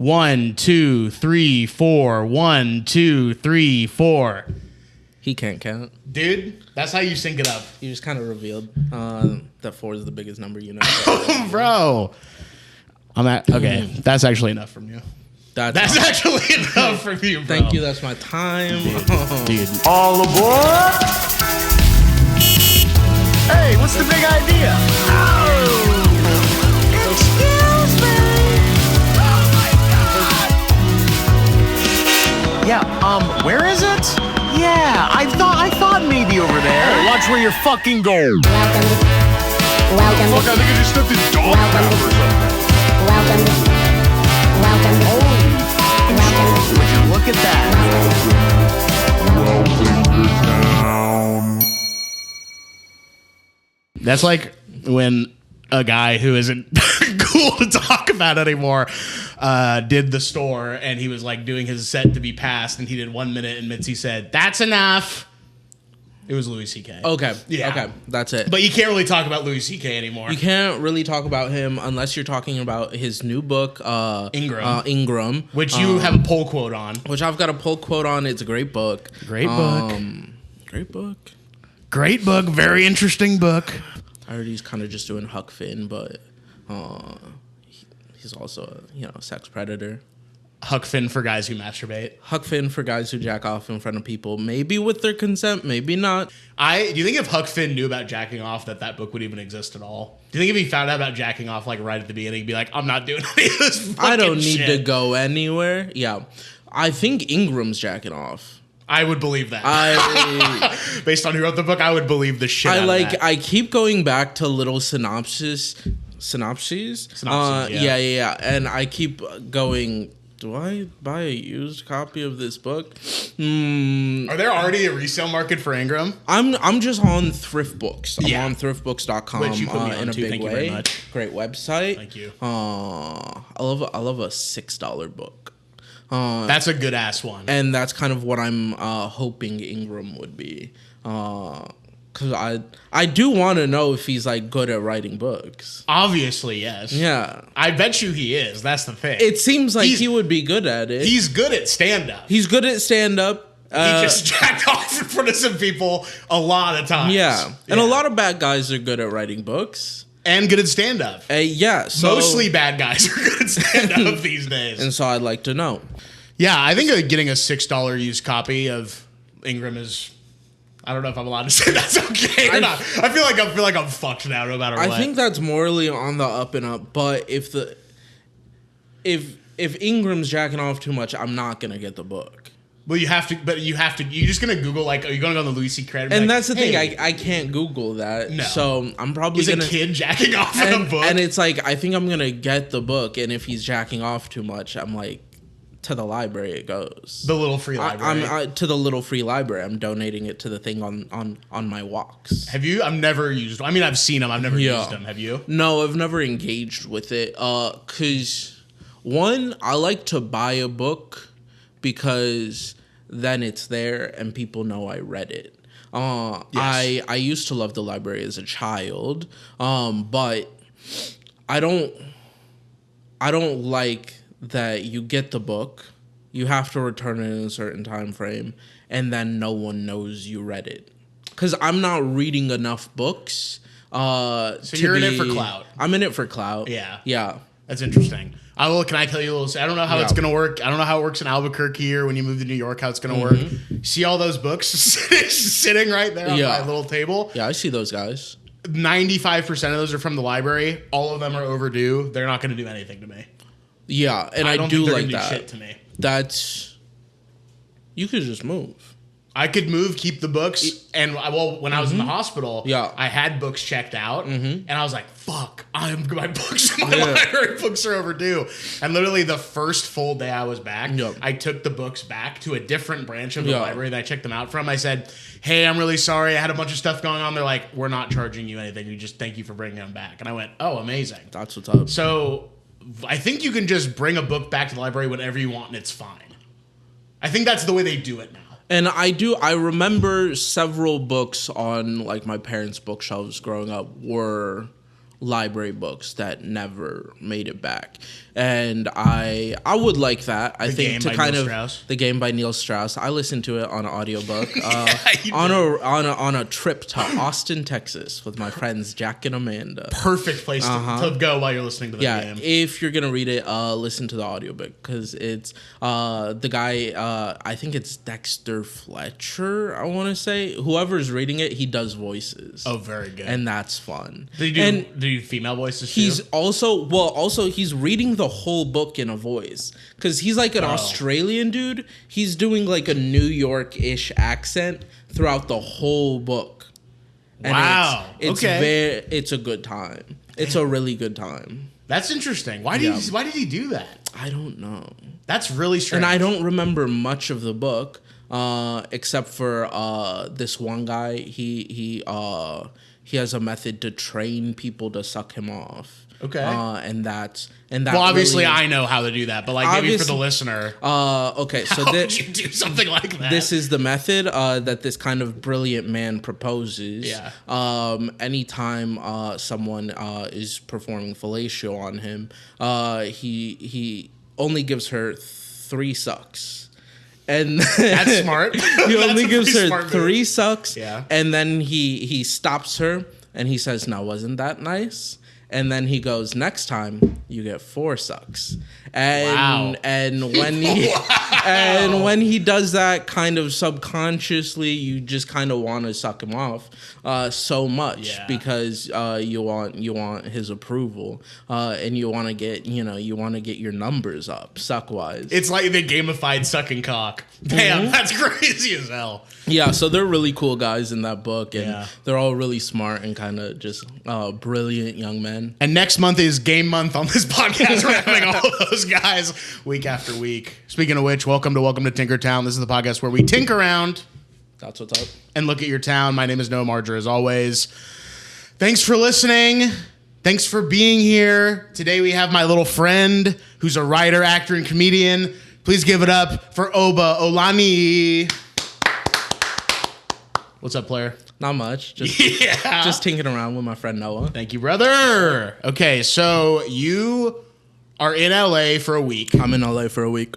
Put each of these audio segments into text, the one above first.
1, 2, 3, 4. 1, 2, 3, 4. He can't count. Dude, that's how you sync it up. You just kind of revealed that 4 is the biggest number you know. Bro. Okay, that's actually enough from you. That's actually enough from you, bro. Thank you, that's my time. Dude. All aboard! Hey, what's the big idea? Oh! Excuse me! Oh my God! Yeah, where is it? Yeah, I thought maybe over there. Hey, watch where you're fucking going. Welcome. Fuck, I think I just stepped in dog crap or something. Welcome. Holy would you look at that? That's like when a guy who isn't cool to talk about anymore did the store, and he was like doing his set to be passed, and he did 1 minute, and Mitzi said, "That's enough." It was Louis C.K. Okay. Yeah. Okay. That's it. But you can't really talk about Louis C.K. anymore. You can't really talk about him unless you're talking about his new book, Ingram. Which you have a poll quote on. Which I've got a poll quote on. It's a great book. Great book. Great book. Great book. Very interesting book. I heard he's kind of just doing Huck Finn, but he's also a sex predator. Huck Finn for guys who masturbate. Huck Finn for guys who jack off in front of people, maybe with their consent, maybe not. Do you think if Huck Finn knew about jacking off that book would even exist at all? Do you think if he found out about jacking off like right at the beginning, he'd be like, "I'm not doing any of this fucking I don't need shit. to go anywhere." Yeah. I think Ingram's jacking off. I would believe that. Based on who wrote the book, I would believe the shit out of that. I keep going back to little synopses. Yeah. And I keep going, do I buy a used copy of this book? Are there already a resale market for Ingram? I'm just on Thrift Books. I'm Yeah. on thriftbooks.com Which you put me on in a too. big Thank you way. very much. Great website. Thank you. I love a $6 book. That's a good ass one. And that's kind of what I'm hoping Ingram would be. Because I do want to know if he's like good at writing books. Obviously, yes. Yeah. I bet you he is. That's the thing. It seems like he would be good at it. He's good at stand-up. He's good at stand-up. He just jacked off in front of some people a lot of times. Yeah. And a lot of bad guys are good at writing books. And good at stand-up. Yeah. So, mostly bad guys are good at stand-up these days. And so I'd like to know. Yeah, I think getting a $6 used copy of Ingram is... I don't know if I'm allowed to say that's okay or not. I feel like I'm fucked now no matter what. I think that's morally on the up and up, but if Ingram's jacking off too much, I'm not gonna get the book. Well, you have to. You're just gonna Google like, are you gonna go on the Louis C. credit? And like, that's the thing. hey, I can't Google that. No. So I'm probably he's gonna. a kid jacking off in a book. And it's like I think I'm gonna get the book, and if he's jacking off too much, I'm like, to the library it goes. The little free library. I'm to the little free library. I'm donating it to the thing on my walks. Have you? I've never used. I mean, I've seen them. I've never used them. Have you? No, I've never engaged with it. Cause one, I like to buy a book because then it's there and people know I read it. Yes. I used to love the library as a child, but I don't like that you get the book, you have to return it in a certain time frame, and then no one knows you read it. Because I'm not reading enough books. So you're in it for clout. I'm in it for clout. Yeah. Yeah. That's interesting. Can I tell you a little? I don't know how it's gonna work. I don't know how it works in Albuquerque or when you move to New York. How it's gonna work? See all those books sitting right there on my little table. Yeah, I see those guys. 95% of those are from the library. All of them are overdue. They're not gonna do anything to me. Yeah, and I don't do think they're like gonna that. do shit to me. That's you could just move. I could move, keep the books, and when I was in the hospital, I had books checked out, and I was like, "Fuck, my library books are overdue." And literally, the first full day I was back, I took the books back to a different branch of the library that I checked them out from. I said, "Hey, I'm really sorry. I had a bunch of stuff going on." They're like, "We're not charging you anything. We just thank you for bringing them back." And I went, "Oh, amazing. That's what's up." So I think you can just bring a book back to the library whenever you want, and it's fine. I think that's the way they do it now. And I remember several books on like my parents' bookshelves growing up were library books that never made it back. And I would like that. I think to kind of The Game by Neil Strauss. I listened to it on an audiobook on a trip to Austin, Texas with my friends Jack and Amanda. Perfect place to go while you're listening to the game. If you're gonna read it, listen to the audiobook because it's the guy. I think it's Dexter Fletcher. I want to say whoever's reading it, he does voices. Oh, very good, and that's fun. Do you female voices too? He's also he's reading the whole book in a voice because he's like an Australian dude. He's doing like a New York-ish accent throughout the whole book. And wow. It's it's a good time. It's a really good time. That's interesting. Why did he do that? I don't know. That's really strange. And I don't remember much of the book except for this one guy. He has a method to train people to suck him off. Okay. And that. Well, obviously, I know how to do that, but like maybe for the listener. Okay. So how would you do something like that? This is the method that this kind of brilliant man proposes. Yeah. Anytime someone is performing fellatio on him, he only gives her 3 sucks. And that's smart. He only gives her 3 sucks. Yeah. And then he stops her and he says, "Now, wasn't that nice?" And then he goes, "Next time you get 4 sucks." And when he does that kind of subconsciously, you just kind of want to suck him off so much because you want his approval and you want to get your numbers up suck wise. It's like the gamified sucking cock. Damn, that's crazy as hell. Yeah, so they're really cool guys in that book, and they're all really smart and kind of just brilliant young men. And next month is game month on this podcast. We're having all those guys week after week. Speaking of which, welcome to Tinkertown. This is the podcast where we tinker around. That's what's up. And look at your town. My name is Noah Marger, as always. Thanks for listening. Thanks for being here. Today we have my little friend who's a writer, actor, and comedian. Please give it up for Oba Olaniyi. What's up, player? Not much. Just tinkering around with my friend Noah. Thank you, brother. Okay, so you are in LA for a week. I'm in LA for a week.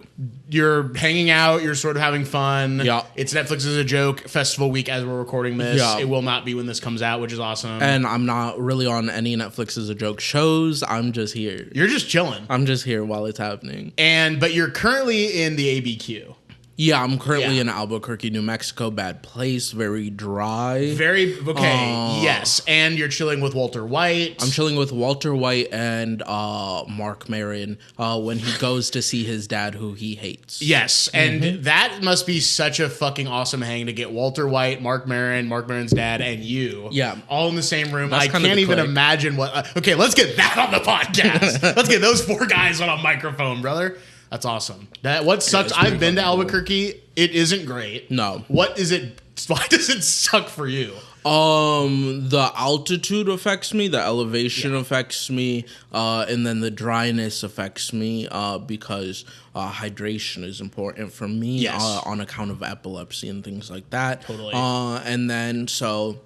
You're hanging out. You're sort of having fun. Yeah. It's Netflix is a Joke festival week as we're recording this. Yeah. It will not be when this comes out, which is awesome. And I'm not really on any Netflix is a Joke shows. I'm just here. You're just chilling. I'm just here while it's happening. But you're currently in the ABQ. Yeah, I'm currently in Albuquerque, New Mexico. Bad place, very dry. Yes. And you're chilling with Walter White. I'm chilling with Walter White and Mark Maron when he goes to see his dad, who he hates. Yes, and that must be such a fucking awesome hang to get Walter White, Mark Maron's dad, and you all in the same room. I can't even imagine what... okay, let's get that on the podcast. Let's get those 4 guys on a microphone, brother. That's awesome. What sucks? I've been to Albuquerque. It isn't great. No. What is it? Why does it suck for you? The altitude affects me, the elevation affects me, and then the dryness affects me because hydration is important for me on account of epilepsy and things like that. Totally. And then so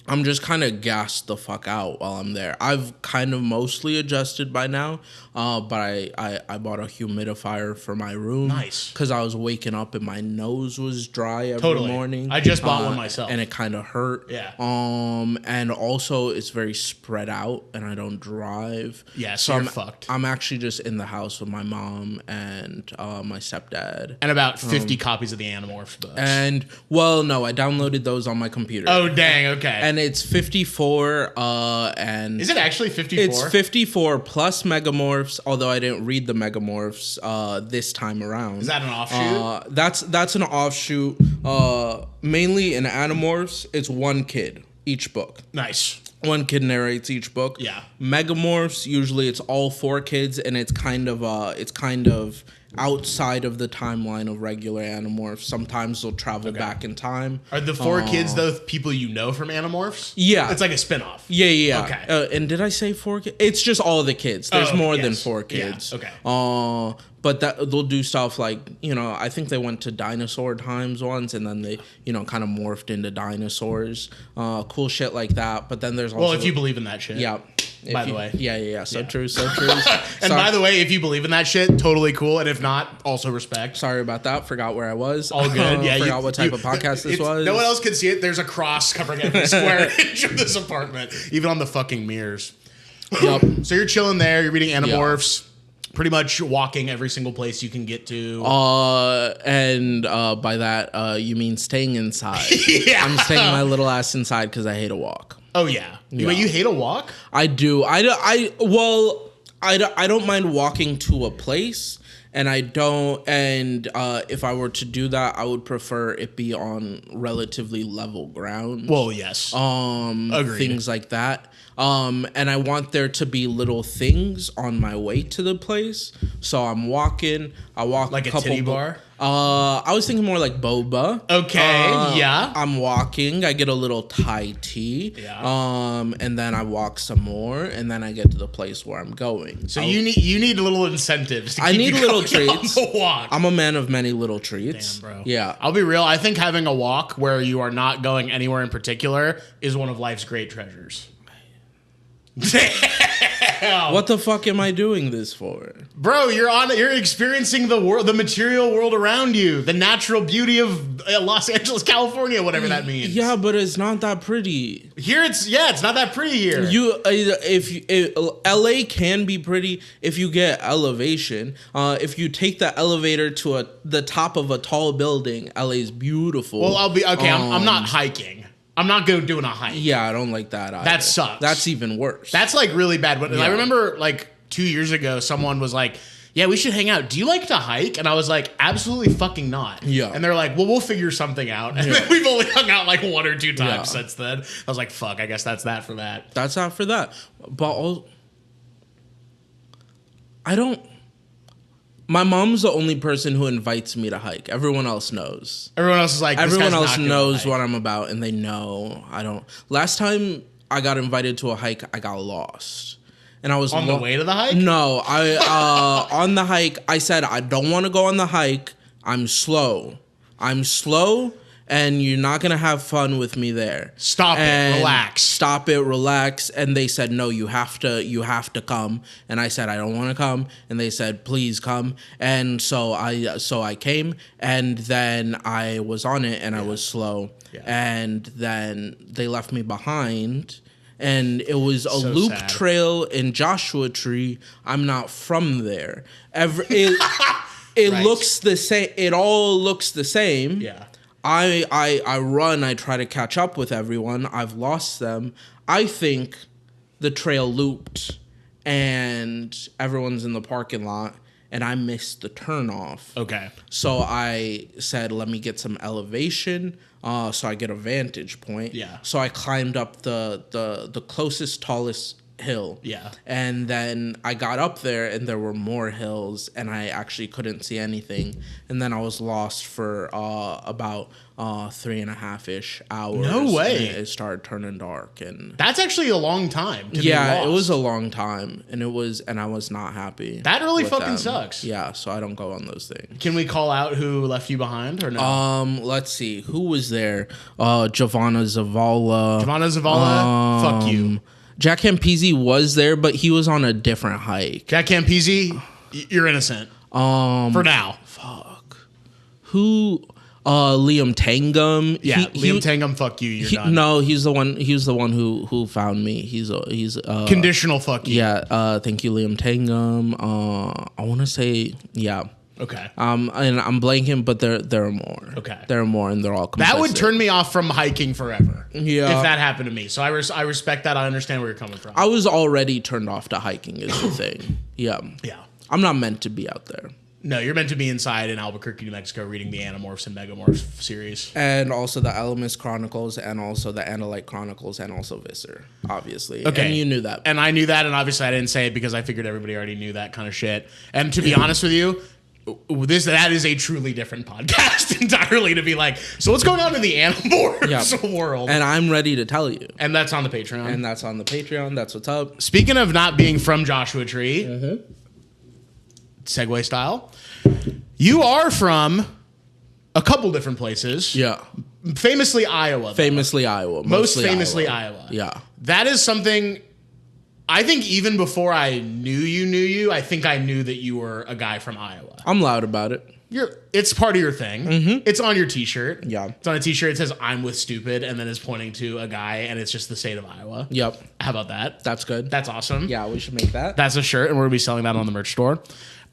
I'm just kind of gassed the fuck out while I'm there. I've kind of mostly adjusted by now, but I bought a humidifier for my room. Nice. Because I was waking up and my nose was dry every morning. I just bought one myself. And it kind of hurt. Yeah. And also it's very spread out and I don't drive. Yeah, so you're fucked. I'm actually just in the house with my mom and my stepdad. And about 50 copies of the Animorphs books. And, well, no, I downloaded those on my computer. Oh, dang, okay. And it's 54, and... Is it actually 54? It's 54 plus Megamorphs, although I didn't read the Megamorphs this time around. Is that an offshoot? That's an offshoot. Mainly in Animorphs, it's 1 kid each book. Nice. 1 kid narrates each book. Yeah. Megamorphs, usually it's all 4 kids, and it's kind of outside of the timeline of regular Animorphs. Sometimes they'll travel back in time. Are the 4 kids those people you know from Animorphs? Yeah. It's like a spinoff. Yeah. Okay. And did I say 4 kids? It's just all the kids. There's more than 4 kids. Yeah. Okay. But they'll do stuff like, I think they went to dinosaur times once, and then they, kind of morphed into dinosaurs. Cool shit like that. But then there's also... Well, if you believe in that shit. Yeah. by the way. Yeah. So true. And by the way, if you believe in that shit, totally cool. And if not, also respect. Sorry about that. Forgot where I was. All good. Yeah. Forgot what type of podcast this was. No one else can see it. There's a cross covering every square inch of this apartment, even on the fucking mirrors. Yep. So you're chilling there. You're reading Animorphs. Pretty much walking every single place you can get to. And by that, you mean staying inside. Yeah. I'm staying my little ass inside because I hate a walk. Oh, yeah. Wait, you hate a walk? I do. I don't mind walking to a place, and I don't. And if I were to do that, I would prefer it be on relatively level ground. Well, yes. Agreed. Things like that. And I want there to be little things on my way to the place. So I'm walking. I walk like a titty bar. I was thinking more like boba. Okay. Yeah. I'm walking. I get a little Thai tea. Yeah. And then I walk some more, and then I get to the place where I'm going. So you need little incentives. To keep I need you little going treats. On the walk. I'm a man of many little treats. Damn, bro. Yeah. I'll be real. I think having a walk where you are not going anywhere in particular is one of life's great treasures. Damn. What the fuck am I doing this for? Bro, you're experiencing the world, the material world around you, the natural beauty of Los Angeles, California, whatever that means. Yeah, but it's not that pretty. Here it's not that pretty here. LA can be pretty if you get elevation. If you take the elevator to the top of a tall building, LA's beautiful. Well, I'll be okay. I'm not hiking. I'm not doing a hike. Yeah, I don't like that either. That sucks. That's even worse. That's like really bad. Yeah. I remember like 2 years ago, someone was like, yeah, we should hang out. Do you like to hike? And I was like, absolutely fucking not. Yeah. And they're like, well, we'll figure something out. And then we've only hung out like 1 or 2 times since then. I was like, fuck, I guess that's that for that. That's not for that. But my mom's the only person who invites me to hike. Everyone else knows. Everyone else is like, everyone else knows what I'm about, and they know I don't. Last time I got invited to a hike, I got lost. And I was on the way to the hike? No, on the hike, I said, I don't want to go on the hike. I'm slow, and you're not going to have fun with me there. Stop it, relax. And they said, no, you have to come. And I said, I don't want to come. And they said, please come. And so I came, and then I was on it, and I was slow. Yeah. And then they left me behind. And it was a loop trail in Joshua Tree. I'm not from there. It right. Looks the same. It all looks the same. Yeah. I run. I try to catch up with everyone. I've lost them. I think the trail looped, and everyone's in the parking lot, and I missed the turnoff. Okay. So I said, let me get some elevation. So I get a vantage point. Yeah. So I climbed up the closest, tallest hill. Yeah. And then I got up there, and there were more hills, and I actually couldn't see anything. And then I was lost for about 3.5-ish hours. No way. And it started turning dark, and that's actually a long time to be lost. It was a long time, and I was not happy. That really fucking sucks. Yeah, so I don't go on those things. Can we call out who left you behind or no? Let's see. Who was there? Giovanna Zavala. Fuck you. Jack Campisi was there, but he was on a different hike. Jack Campisi, you're innocent. For now. Fuck. Who? Liam Tangum. Yeah, Liam Tangum. Fuck you. You're done. No, he's the one. He's the one who found me. He's conditional. Fuck you. Yeah. Thank you, Liam Tangum. I want to say Okay. And I'm blanking, but there are more. Okay. There are more, and they're all complicit. That would turn me off from hiking forever. Yeah. If that happened to me. So I respect that. I understand where you're coming from. I was already turned off to hiking is the thing. Yeah. Yeah. I'm not meant to be out there. No, you're meant to be inside in Albuquerque, New Mexico, reading the Animorphs and Megamorphs series. And also the Alamus Chronicles, and also the Analyte Chronicles, and also Visser, obviously. Okay. And you knew that. And I knew that, and obviously I didn't say it because I figured everybody already knew that kind of shit. And to be honest with you, that is a truly different podcast entirely to be like, so what's going on in the Animorphs world? And I'm ready to tell you. And that's on the Patreon. That's what's up. Speaking of not being from Joshua Tree, segue style, you are from a couple different places. Yeah. Famously Iowa. Famously Iowa. Most famously Iowa. Yeah. That is something I think even before I knew you, I think I knew that you were a guy from Iowa. I'm loud about it. It's part of your thing. Mm-hmm. It's on your t-shirt. Yeah. It's on a t-shirt. It says I'm with stupid and then it's pointing to a guy and it's just the state of Iowa. Yep. How about that? That's good. That's awesome. Yeah, we should make that. That's a shirt and we're going to be selling that on the merch store.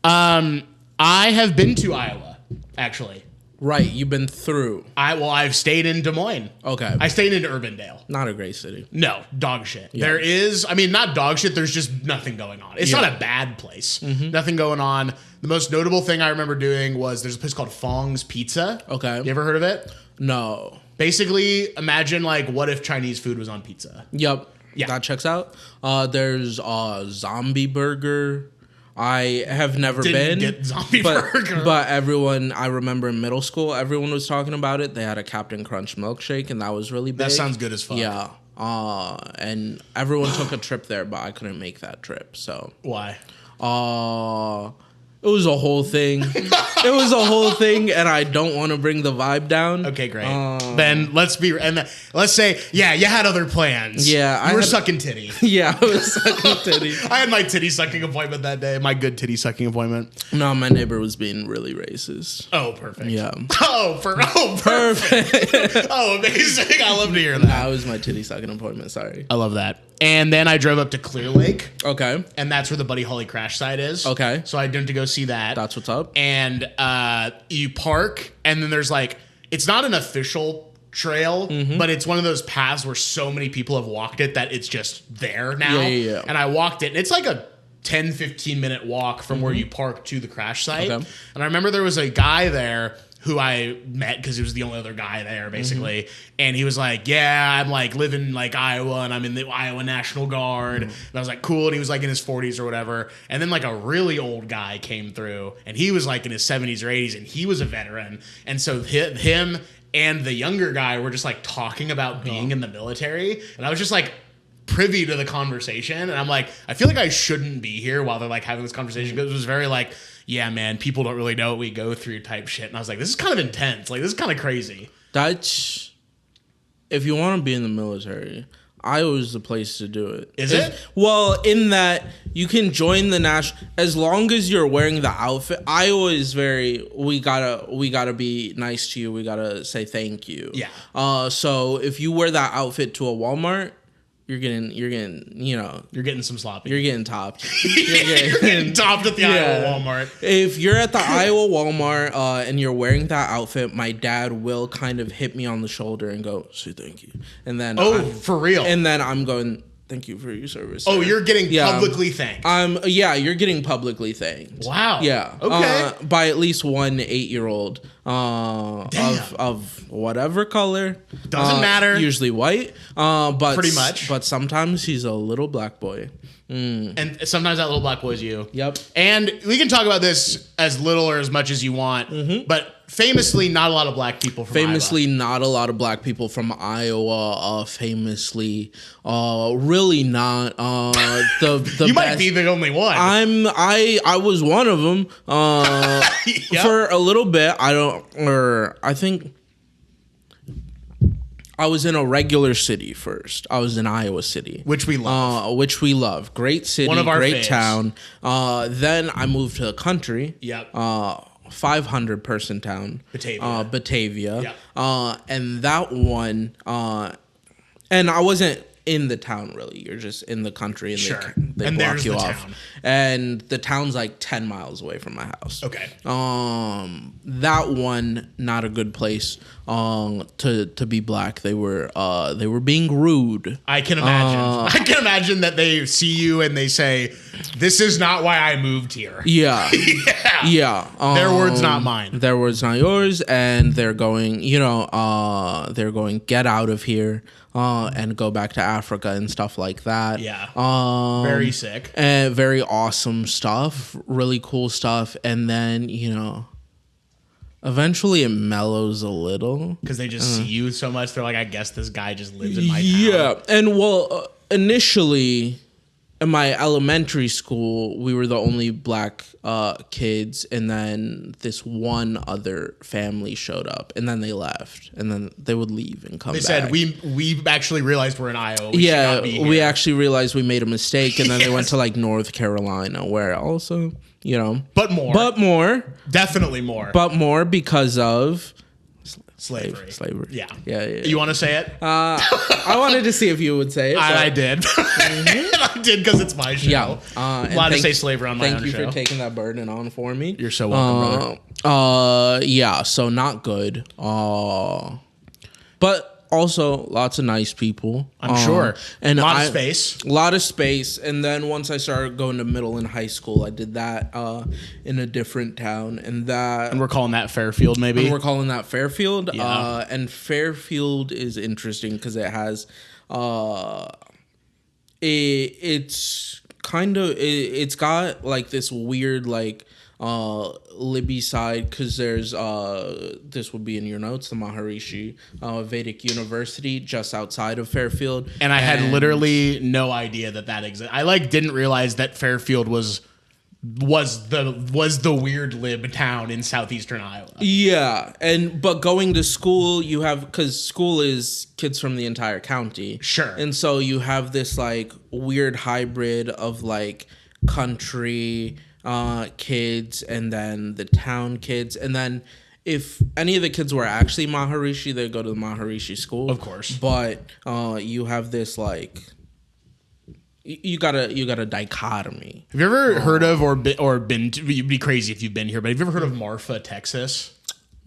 I have been to Iowa, actually. Right, you've been through. I've stayed in Des Moines. Okay. I stayed in Urbandale. Not a great city. No, dog shit. Yeah. There is, not dog shit, there's just nothing going on. It's not a bad place. Mm-hmm. Nothing going on. The most notable thing I remember doing was there's a place called Fong's Pizza. Okay. You ever heard of it? No. Basically, imagine like what if Chinese food was on pizza? Yep. Yeah. That checks out. There's a zombie burger. I have never Didn't been. get zombie burger. But everyone, I remember in middle school, everyone was talking about it. They had a Captain Crunch milkshake, and that was really big. That sounds good as fuck. Yeah. And everyone took a trip there, but I couldn't make that trip. So why? It was a whole thing. And I don't want to bring the vibe down. Okay, great. Then let's say, yeah, you had other plans. Yeah, you were sucking titty. Yeah, I was sucking titty. I had my titty sucking appointment that day. My good titty sucking appointment. No, my neighbor was being really racist. Oh, perfect. Yeah. Perfect. Oh, amazing. I love to hear that. That was my titty sucking appointment. Sorry. I love that. And then I drove up to Clear Lake. Okay. And that's where the Buddy Holly crash site is. Okay. So I went to go see that. That's what's up. And you park, and then there's like, it's not an official trail, but it's one of those paths where so many people have walked it that it's just there now. Yeah. And I walked it, and it's like a 10-15 minute walk from where you park to the crash site. Okay. And I remember there was a guy there who I met because he was the only other guy there, basically. And he was like, yeah, I'm like living like Iowa and I'm in the Iowa National Guard. And I was like, cool. And he was like in his 40s or whatever. And then like a really old guy came through and he was like in his 70s or 80s and he was a veteran. And so him and the younger guy were just like talking about being in the military. And I was just like privy to the conversation. And I'm like, I feel like I shouldn't be here while they're like having this conversation because it was very like, yeah, man, people don't really know what we go through type shit. And I was like, this is kind of intense. Like, this is kind of crazy. That's, if you want to be in the military, Iowa's the place to do it. Is it? Well, in that you can join the national, as long as you're wearing the outfit. Iowa is very, we gotta be nice to you. We gotta say thank you. Yeah. So if you wear that outfit to a Walmart, you're getting, you know, You're getting some sloppy. you're getting topped. You're getting topped at the Iowa Walmart. If you're at the Iowa Walmart and you're wearing that outfit, my dad will kind of hit me on the shoulder and go, say thank you. And then For real? And then I'm going, thank you for your service. Oh, sir." you're getting publicly thanked. You're getting publicly thanked. Wow. Yeah. Okay. By at least one 8-year-old of whatever color. Doesn't matter. Usually white. But Pretty much. But sometimes he's a little black boy. And sometimes that little black boy's you. Yep. And we can talk about this as little or as much as you want, but famously, not a lot of black people from Famously, Iowa. not a lot of black people from Iowa. Famously, really not. The You might best. be the only one. I was one of them. Yep. For a little bit. I think I was in a regular city first. I was in Iowa City, Which we love. Great city, One of our great faves. town. Then I moved to the country. Yep. 500 person town. Batavia. Batavia. Yep. And that one, and I wasn't in the town really. You're just in the country and Sure. they And block there's you the off. town. And the town's like 10 miles away from my house. Okay. That one, not a good place to be black. They were being rude. I can imagine. I can imagine that they see you and they say, "This is not why I moved here." Yeah. Yeah. Their words, not mine. Their words, not yours. And they're going, get out of here and go back to Africa and stuff like that. Yeah. Very sick. And very awesome stuff. Really cool stuff. And then, eventually it mellows a little. Because they just see you so much. They're like, I guess this guy just lives in my town. Yeah. And initially, in my elementary school, we were the only black kids, and then this one other family showed up, and then they left, and then they would leave and come back. They said, we actually realized we're in Iowa. We actually realized we made a mistake, and then they went to like North Carolina, where also, But more. Definitely more. But more because of... Slavery. Yeah. You want to say it? I wanted to see if you would say it. I did. I did because it's my show. Yeah. Allowed to say slavery on my own show. Thank you for taking that burden on for me. You're so welcome, brother. Yeah, so not good. But also lots of nice people. I'm sure. And a lot of space. And then once I started going to middle and high school, I did that in a different town. And we're calling that Fairfield, maybe? And we're calling that Fairfield. Yeah. And Fairfield is interesting because it has... it's got like this weird like Libby side, because there's this would be in your notes, the Maharishi Vedic University just outside of Fairfield, and I had literally no idea that existed. I didn't realize that Fairfield was the weird lib town in southeastern Iowa. Yeah, but going to school, you have, because school is kids from the entire county. Sure. And so you have this like weird hybrid of like country kids and then the town kids, and then if any of the kids were actually Maharishi, they go to the Maharishi school, of course. But you have this like you got a dichotomy. Have you ever heard of or been to, you'd be crazy if you've been here, but have you ever heard of Marfa, Texas?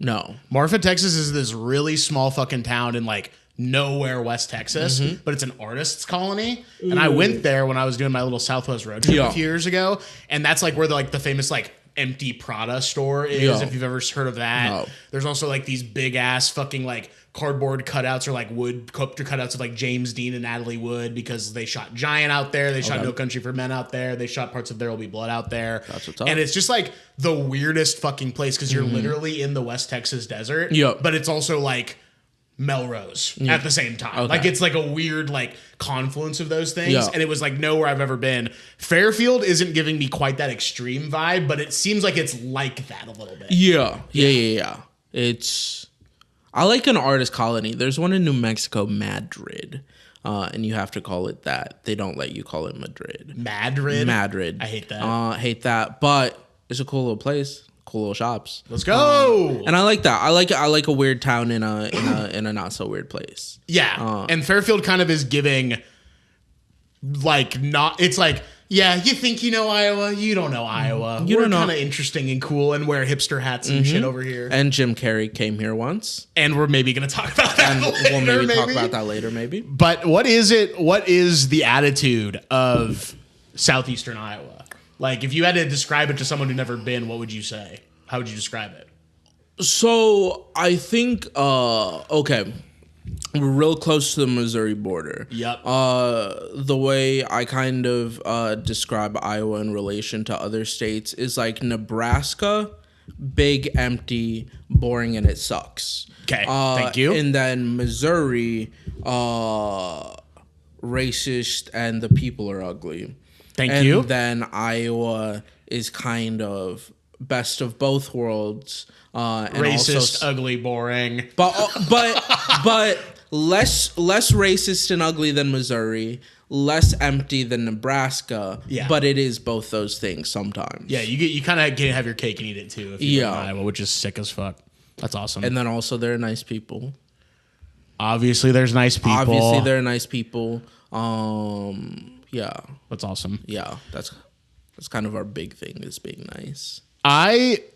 No. Marfa, Texas is this really small fucking town in like nowhere West Texas, but it's an artist's colony. And I went there when I was doing my little Southwest road trip a few years ago, and that's like where the famous like empty Prada store is, if you've ever heard of that. No. There's also like these big ass fucking like cardboard cutouts or like wood sculpture cutouts of like James Dean and Natalie Wood, because they shot Giant out there, they shot No Country for Men out there, they shot parts of There Will Be Blood out there. That's what's up. And it's just like the weirdest fucking place, because you're literally in the West Texas desert, but it's also like Melrose at the same time. Like it's like a weird like confluence of those things, and it was like nowhere I've ever been. Fairfield isn't giving me quite that extreme vibe, but it seems like it's like that a little bit. Yeah. It's, I like an artist colony. There's one in New Mexico, Madrid, and you have to call it that. They don't let you call it Madrid. Madrid. I hate that. But it's a cool little place. Cool little shops. Let's go. And I like that. I like a weird town in a not so weird place. Yeah. And Fairfield kind of is giving like not. It's like, yeah, you think you know Iowa, you don't know Iowa. We're kind of interesting and cool and wear hipster hats and shit over here. And Jim Carrey came here once. And we're maybe going to talk about that later. We'll maybe talk about that later, maybe. But what is it? What is the attitude of southeastern Iowa? Like, if you had to describe it to someone who'd never been, what would you say? How would you describe it? So, I think, okay, we're real close to the Missouri border. Yep. The way I kind of describe Iowa in relation to other states is like Nebraska, big, empty, boring, and it sucks. Okay, thank you. And then Missouri, racist, and the people are ugly. Thank you. And then Iowa is kind of best of both worlds. And racist, also, ugly, boring. But less racist and ugly than Missouri, less empty than Nebraska. Yeah. But it is both those things sometimes. Yeah, you kind of have your cake and eat it too if you live in Iowa, which is sick as fuck. That's awesome. And then also there are nice people. Obviously, there's nice people. Yeah. That's awesome. Yeah, that's kind of our big thing, is being nice.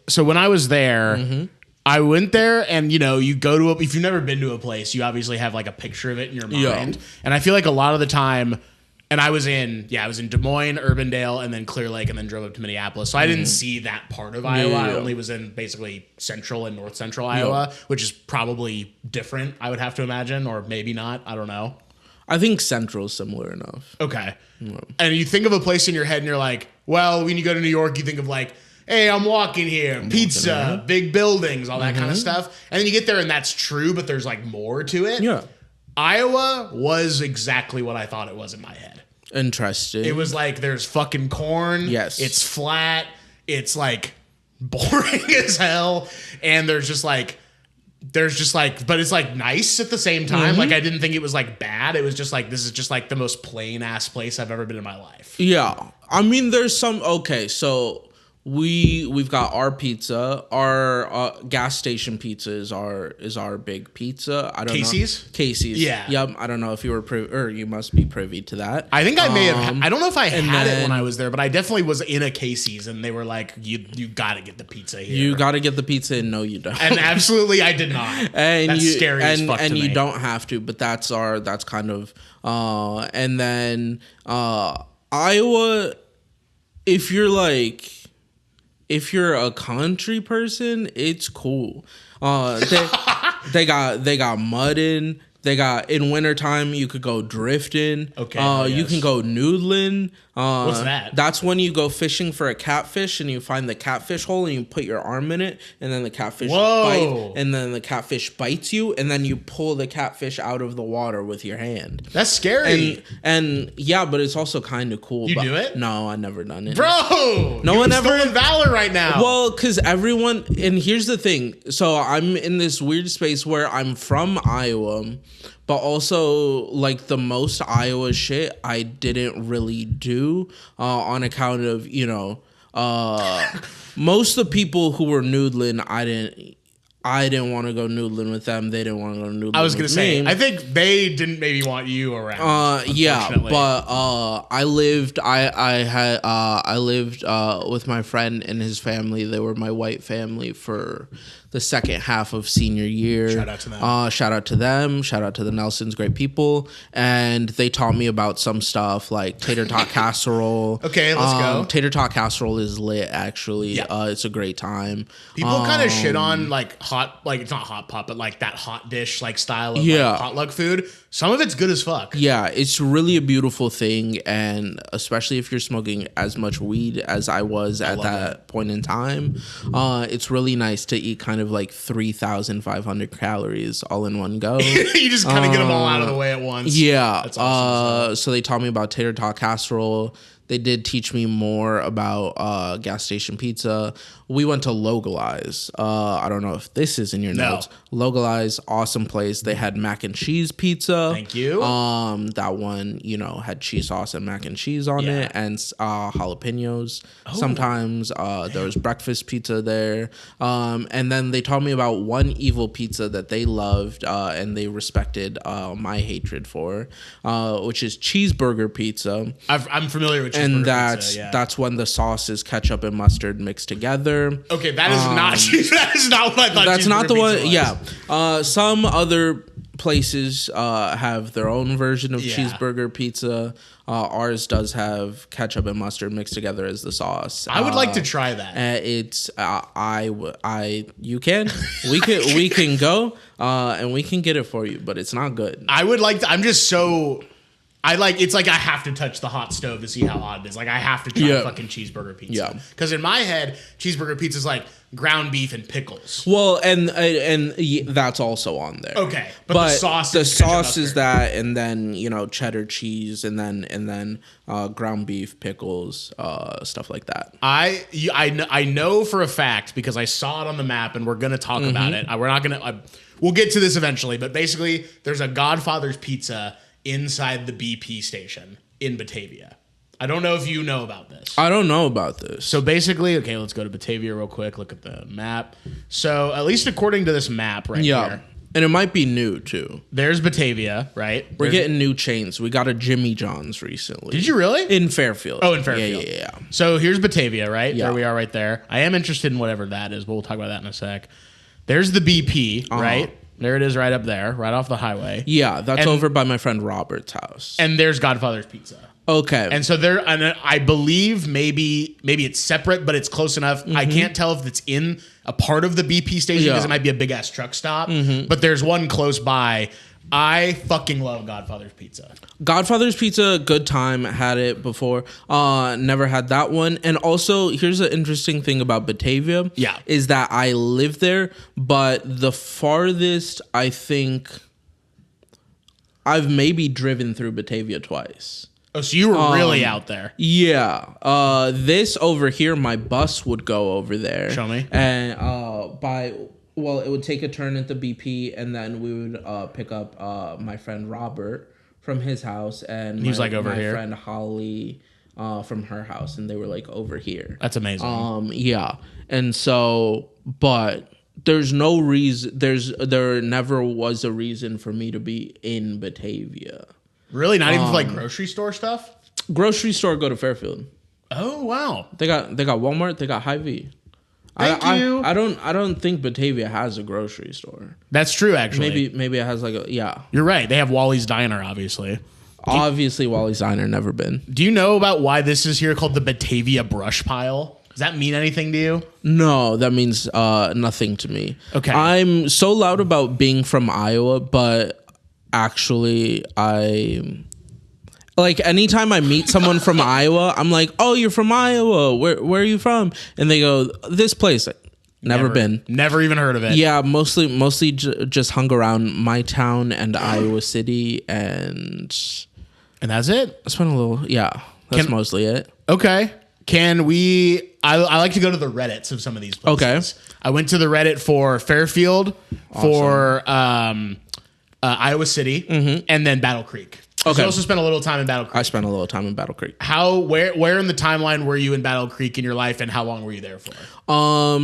So when I was there, I went there, and you go to if you've never been to a place, you obviously have like a picture of it in your mind. Yeah. And I feel like a lot of the time, and I was in Des Moines, Urbandale, and then Clear Lake, and then drove up to Minneapolis. So I didn't see that part of Iowa. I only was in basically central and north central Iowa, which is probably different, I would have to imagine, or maybe not. I don't know. I think central is similar enough. Okay. And you think of a place in your head and you're like, well, when you go to New York, you think of like, hey, I'm walking here, pizza, big buildings, all that kind of stuff. And then you get there and that's true, but there's like more to it. Yeah. Iowa was exactly what I thought it was in my head. Interesting. It was like there's fucking corn. Yes. It's flat. It's like boring as hell. And there's just like, but it's like nice at the same time. Like I didn't think it was like bad. It was just like, this is just like the most plain ass place I've ever been in my life. Yeah. I mean, there's some, okay, so we've got our pizza. Our gas station pizza is our big pizza. I don't Casey's? know. Casey's. Yeah. Yep. I don't know if you were privy, or you must be privy to that. I think I may have. I don't know if I had it when I was there, but I definitely was in a Casey's, and they were like, "You got to get the pizza here. You got to get the pizza, and no, you don't." And absolutely, I did not. And that's scary as fuck to and me. you don't have to, but that's kind of. And then Iowa, if you're a country person, it's cool. They got mudding. They got in wintertime you could go drifting. Okay. Yes. You can go noodling. What's that? That's when you go fishing for a catfish and you find the catfish hole and you put your arm in it and then the catfish bites and then the catfish bites you and then you pull the catfish out of the water with your hand. That's scary. And yeah, but it's also kind of cool. You do it? No, I've never done it. Bro, no one ever stolen valor right now. Well, because everyone, and here's the thing. So I'm in this weird space where I'm from Iowa, but also like the most Iowa shit I didn't really do on account of, most of the people who were noodling, I didn't want to go noodling with them. They didn't want to go noodling with me. I was going to say, I think they didn't maybe want you around. Yeah, but I lived with my friend and his family. They were my white family for the second half of senior year. Shout out to them. Shout out to them. Shout out to the Nelsons, great people. And they taught me about some stuff like tater tot casserole. Okay, let's go. Tater tot casserole is lit, actually. Yeah. It's a great time. People kind of shit on like hot, like it's not hot pot, but like that hot dish like style of like, potluck food. Some of it's good as fuck. Yeah, it's really a beautiful thing, and especially if you're smoking as much weed as I was at that point in time, it's really nice to eat kind of like 3,500 calories all in one go. You just kind of get them all out of the way at once. Yeah. That's awesome. So they taught me about tater tot casserole. They did teach me more about gas station pizza. We went to Localize. I don't know if this is in your notes. Localize, awesome place. They had mac and cheese pizza. Thank you. That one, had cheese sauce and mac and cheese on it, and jalapenos. Sometimes there was breakfast pizza there. And then they told me about one evil pizza that they loved and they respected my hatred for, which is cheeseburger pizza. I'm familiar with cheeseburger and pizza, that's when the sauce is ketchup and mustard mixed together. Okay, that is not that is not what I thought. That's not the one. Was. Yeah, some other places have their own version of cheeseburger pizza. Ours does have ketchup and mustard mixed together as the sauce. I would like to try that. You can. We can go and we can get it for you, but it's not good. I would like to. I'm just so. It's like I have to touch the hot stove to see how hot it is. Like I have to try fucking cheeseburger pizza. Yeah. Because in my head, cheeseburger pizza is like ground beef and pickles. Well, and that's also on there. Okay, but the sauce is that, and then cheddar cheese, and then ground beef, pickles, stuff like that. I know for a fact because I saw it on the map, and we're gonna talk about it. We're not gonna. We'll get to this eventually, but basically, there's a Godfather's Pizza inside the BP station in Batavia. I don't know if you know about this. I don't know about this. So basically, okay, let's go to Batavia real quick. Look at the map. So at least according to this map right here. And it might be new too. There's Batavia, right? We're getting new chains. We got a Jimmy John's recently. Did you really? In Fairfield. Oh, in Fairfield. Yeah. So here's Batavia, right? Yeah. There we are right there. I am interested in whatever that is, but we'll talk about that in a sec. There's the BP, right? There it is right up there, right off the highway. Yeah, that's over by my friend Robert's house. And there's Godfather's Pizza. Okay. And so I believe maybe it's separate, but it's close enough. I can't tell if it's in a part of the BP station because it might be a big ass truck stop. But there's one close by. I fucking love Godfather's Pizza. Godfather's Pizza, good time. Had it before. Never had that one. And also, here's an interesting thing about Batavia. Yeah. Is that I live there, but the farthest I think I've maybe driven through Batavia twice. Oh, so you were really out there. Yeah. This over here, my bus would go over there. Show me. And it would take a turn at the BP, and then we would pick up my friend Robert from his house, and he was like over here. My friend Holly from her house, and they were like over here. That's amazing. Yeah. And so, but there's no reason. There never was a reason for me to be in Batavia. Really? Not even for like grocery store stuff? Grocery store, go to Fairfield. Oh wow. They got Walmart, they got Hy-Vee. Thank you. I don't think Batavia has a grocery store. That's true, actually. Maybe it has like a You're right. They have Wally's Diner, obviously. Obviously Wally's Diner, never been. Do you know about why this is here called the Batavia Brush Pile? Does that mean anything to you? No, that means nothing to me. Okay. I'm so loud about being from Iowa, but actually like anytime I meet someone from Iowa, I'm like, "Oh, you're from Iowa. Where are you from?" And they go, "This place." Never been. Never even heard of it. Yeah, mostly just hung around my town and Iowa City, and that's it. I spent a little. Yeah, that's mostly it. Okay. Can we? I like to go to the Reddits of some of these places. Okay. I went to the Reddit for Fairfield, for Iowa City, and then Battle Creek. Okay. You also spent a little time in Battle Creek. I spent a little time in Battle Creek. Where in the timeline were you in Battle Creek in your life, and how long were you there for?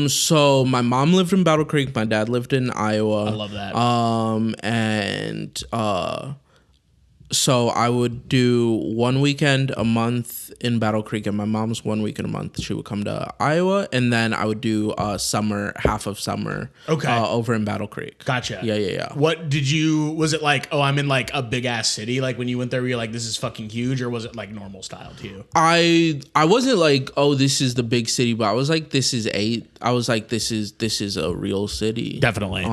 So my mom lived in Battle Creek. My dad lived in Iowa. I love that. And so I would do one weekend a month in Battle Creek, and my mom's 1 week in a month. She would come to Iowa, and then I would do half of summer over in Battle Creek. Gotcha. Yeah. Was it like, oh, I'm in like a big ass city? Like when you went there, were you like, this is fucking huge? Or was it like normal style to you? I wasn't like, oh, this is the big city, but I was like, this is a real city. Definitely.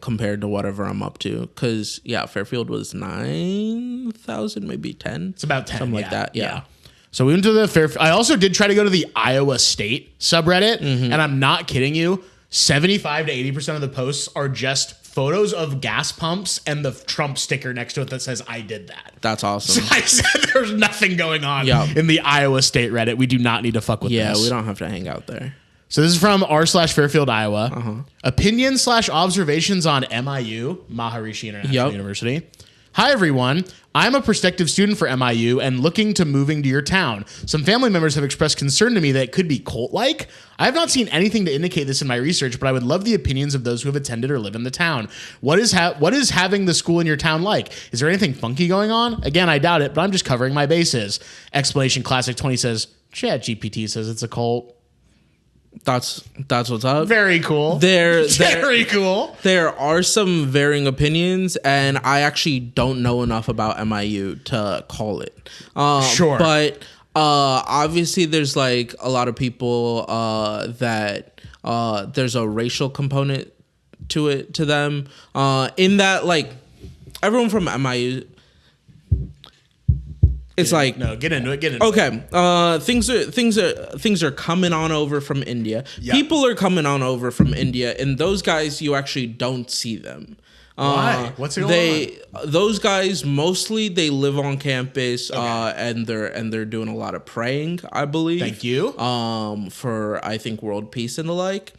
Compared to whatever I'm up to. Cause yeah, Fairfield was 9,000, maybe 10. It's about 10. Something like that. Yeah. So we went to the Fairfield. I also did try to go to the Iowa State subreddit, and I'm not kidding you. 75 to 80% of the posts are just photos of gas pumps and the Trump sticker next to it that says, I did that. That's awesome. So I said there's nothing going on in the Iowa State Reddit. We do not need to fuck with this. Yeah, we don't have to hang out there. So this is from r/Fairfield, Iowa. Opinions/observations on MIU, Maharishi International University. Hi, everyone. I'm a prospective student for MIU and looking to moving to your town. Some family members have expressed concern to me that it could be cult-like. I have not seen anything to indicate this in my research, but I would love the opinions of those who have attended or live in the town. What is having the school in your town like? Is there anything funky going on? Again, I doubt it, but I'm just covering my bases. Explanation Classic 20 says, ChatGPT says it's a cult. That's what's up. Very cool. Very cool. There are some varying opinions, and I actually don't know enough about MIU to call it. Sure. But obviously there's like a lot of people that there's a racial component to them. In that, like, everyone from MIU, it's like, no, get into it. Okay, things are coming on over from India. Yep. People are coming on over from India, and those guys, you actually don't see them. Why? What's going on? Those guys mostly they live on campus, and they're doing a lot of praying, I believe. Thank you. For I think world peace and the like.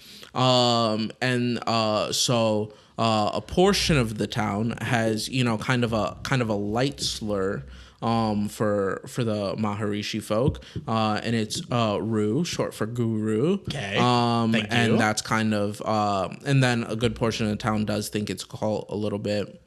So a portion of the town has kind of a light slur. For the Maharishi folk, and it's Ru, short for guru. Okay. Thank you. And that's kind of, and then a good portion of the town does think it's cult a little bit,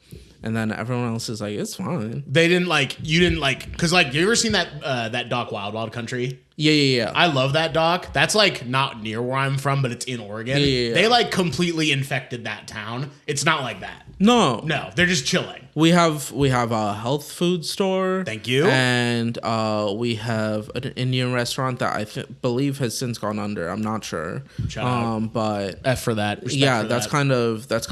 and then everyone else is like, it's fine. You didn't like, because like, you ever seen that doc Wild Wild Country? Yeah. I love that doc. That's like not near where I'm from, but it's in Oregon. Yeah. They like completely infected that town. It's not like that. No, they're just chilling. We have a health food store. Thank you. And we have an Indian restaurant that I believe has since gone under. I'm not sure. Shout out. But F for that. Respect yeah, for that's that.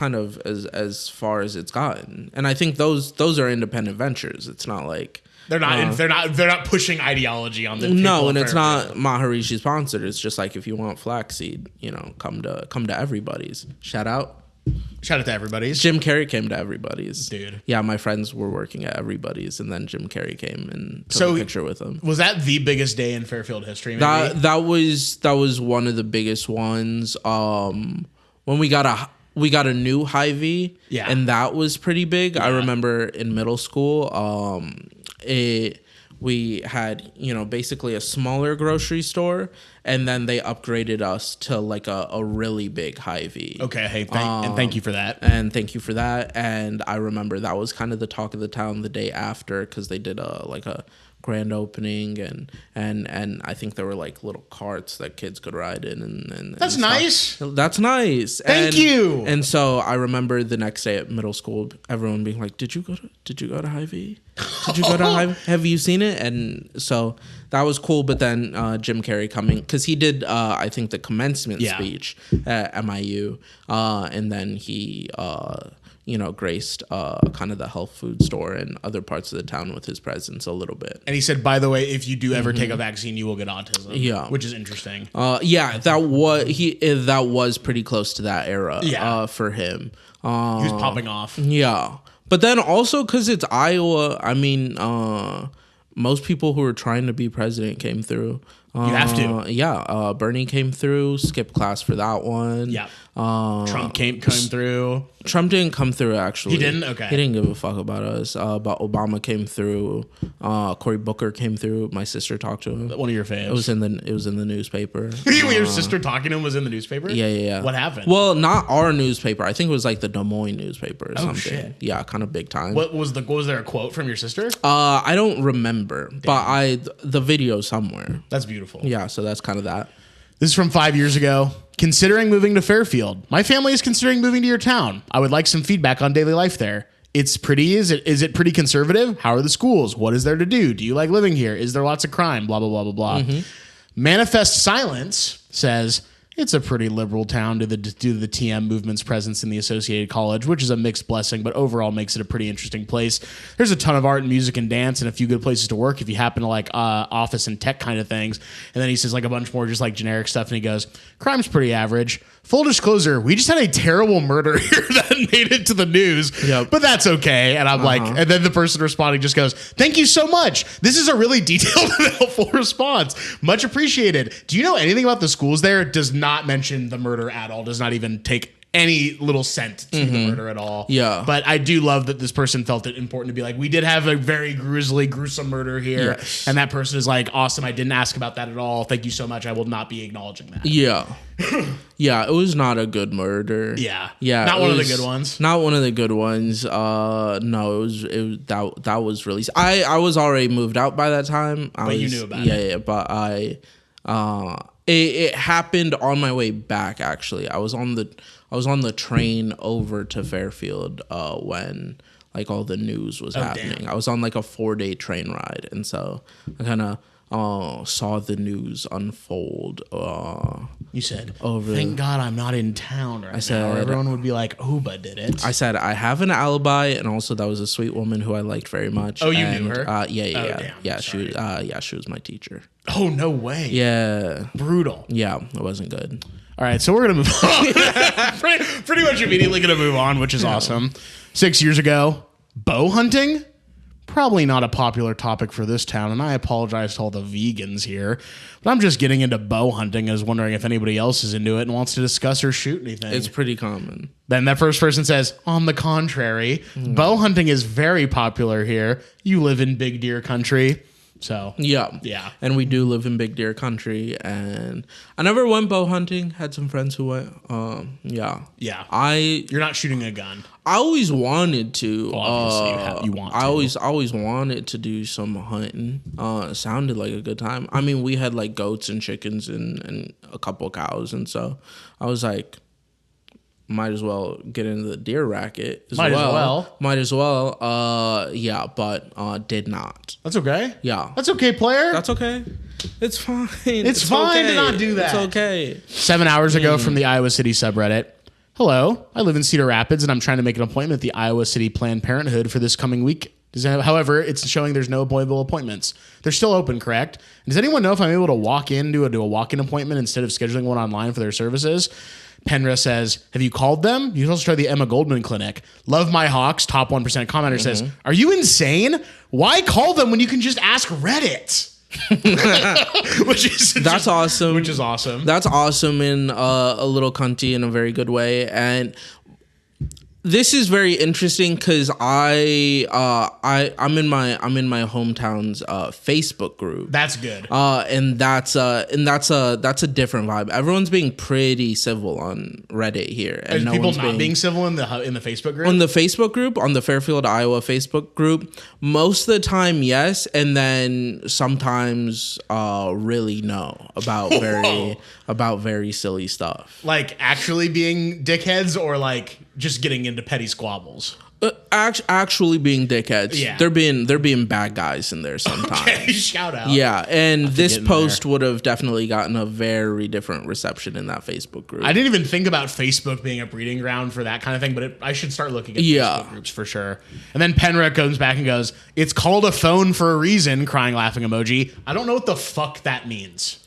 kind of as far as it's gotten. And I think those are independent ventures. It's not like they're not pushing ideology on the people. No, and it's not Maharishi sponsored. It's just like, if you want flaxseed, come to everybody's. Shout out Shout out to Everybody's. Jim Carrey came to Everybody's. Dude. Yeah, my friends were working at Everybody's, and then Jim Carrey came and took a picture with him. Was that the biggest day in Fairfield history? Maybe? That was one of the biggest ones. When we got a new Hy-Vee, and that was pretty big. Yeah. I remember in middle school, we had, basically a smaller grocery store, and then they upgraded us to like a really big Hy-Vee. Okay, hey, thank you for that. And thank you for that. And I remember that was kind of the talk of the town the day after, because they did a grand opening, and I think there were like little carts that kids could ride in, and that's nice. That's nice. Thank you. And so I remember the next day at middle school, everyone being like, "Did you go to Hy-Vee? Did you go to Hy-Vee? Have you seen it?" And so that was cool. But then Jim Carrey coming, because he did I think the commencement speech at MIU, and then he graced kind of the health food store and other parts of the town with his presence a little bit. And he said, by the way, if you do ever take a vaccine, you will get autism. Yeah. Which is interesting. That was pretty close to that era for him. He was popping off. Yeah. But then also because it's Iowa, I mean, most people who were trying to be president came through. You have to. Yeah. Bernie came through, skipped class for that one. Yeah. Trump came through. Trump didn't come through, actually. He didn't? Okay. He didn't give a fuck about us. But Obama came through. Cory Booker came through. My sister talked to him. One of your faves. It was in the newspaper. Your sister talking to him was in the newspaper? Yeah. What happened? Well, not our newspaper. I think it was like the Des Moines newspaper or something. Shit. Yeah, kind of big time. Was there a quote from your sister? I don't remember, but the video somewhere. That's beautiful. Yeah, so that's kind of that. This is from 5 years ago. Considering moving to Fairfield. My family is considering moving to your town. I would like some feedback on daily life there. Is it pretty conservative? How are the schools? What is there to do? Do you like living here? Is there lots of crime? Blah, blah, blah, blah, blah. Mm-hmm. Manifest Silence says, it's a pretty liberal town due to the TM movement's presence in the associated college, which is a mixed blessing, but overall makes it a pretty interesting place. There's a ton of art and music and dance and a few good places to work if you happen to like office and tech kind of things. And then he says like a bunch more just like generic stuff, and he goes, crime's pretty average. Full disclosure, we just had a terrible murder here that made it to the news, but that's okay. And I'm like, and then the person responding just goes, thank you so much. This is a really detailed and helpful response. Much appreciated. Do you know anything about the schools there? Does not mention the murder at all. Does not even take any little scent to the murder at all. Yeah. But I do love that this person felt it important to be like, we did have a very gruesome murder here. Yes. And that person is like, awesome. I didn't ask about that at all. Thank you so much. I will not be acknowledging that. Yeah. Yeah, it was not a good murder. Yeah. Yeah. Not one of the good ones. Not one of the good ones. No, that was really, I was already moved out by that time. You knew about it. Yeah, but it happened on my way back, actually. I was on the train over to Fairfield when like all the news was happening. Damn. I was on like a 4-day train ride, and so I kind of saw the news unfold. You said, thank God I'm not in town right now. Or everyone would be like, Oba did it. I said, I have an alibi, and also that was a sweet woman who I liked very much. Oh, you knew her? Yeah, she was my teacher. Oh, no way. Yeah. Brutal. Yeah, it wasn't good. All right, so we're going to move on. pretty much immediately going to move on, which is awesome. 6 years ago, bow hunting? Probably not a popular topic for this town, and I apologize to all the vegans here, but I'm just getting into bow hunting. I was wondering if anybody else is into it and wants to discuss or shoot anything. It's pretty common. Then that first person says, on the contrary, bow hunting is very popular here. You live in Big Deer country. So yeah, and we do live in Big Deer country, and I never went bow hunting. Had some friends who went. Yeah. You're not shooting a gun. I always wanted to. Well, obviously, you want to. I always wanted to do some hunting. It sounded like a good time. I mean, we had like goats and chickens and a couple cows, and so I was like, might as well get into the deer racket Might as well. Yeah, but did not. That's okay. Yeah. That's okay, player. That's okay. It's fine. It's fine okay. to not do that. It's okay. 7 hours ago from the Iowa City subreddit. Hello, I live in Cedar Rapids, and I'm trying to make an appointment at the Iowa City Planned Parenthood for this coming week. However, it's showing there's no appointable appointments. They're still open, correct? Does anyone know if I'm able to walk in, do a walk-in appointment instead of scheduling one online for their services? Penra says, have you called them? You can also try the Emma Goldman Clinic. Love My Hawks, top 1% commenter says, are you insane? Why call them when you can just ask Reddit? That's awesome. Which is awesome. That's awesome in a little cunty in a very good way. And this is very interesting because I'm in my hometown's Facebook group. That's good. And that's a different vibe. Everyone's being pretty civil on Reddit here, and no people not being civil in the Facebook group. On the Facebook group, on the Fairfield, Iowa Facebook group, most of the time, yes, and then sometimes really no about very silly stuff. Like actually being dickheads, or like just getting into petty squabbles. Actually being dickheads. Yeah. They're being bad guys in there sometimes. Okay, shout out. Yeah, and this post would have definitely gotten a very different reception in that Facebook group. I didn't even think about Facebook being a breeding ground for that kind of thing, but I should start looking at Facebook groups for sure. And then Penra comes back and goes, it's called a phone for a reason, crying laughing emoji. I don't know what the fuck that means.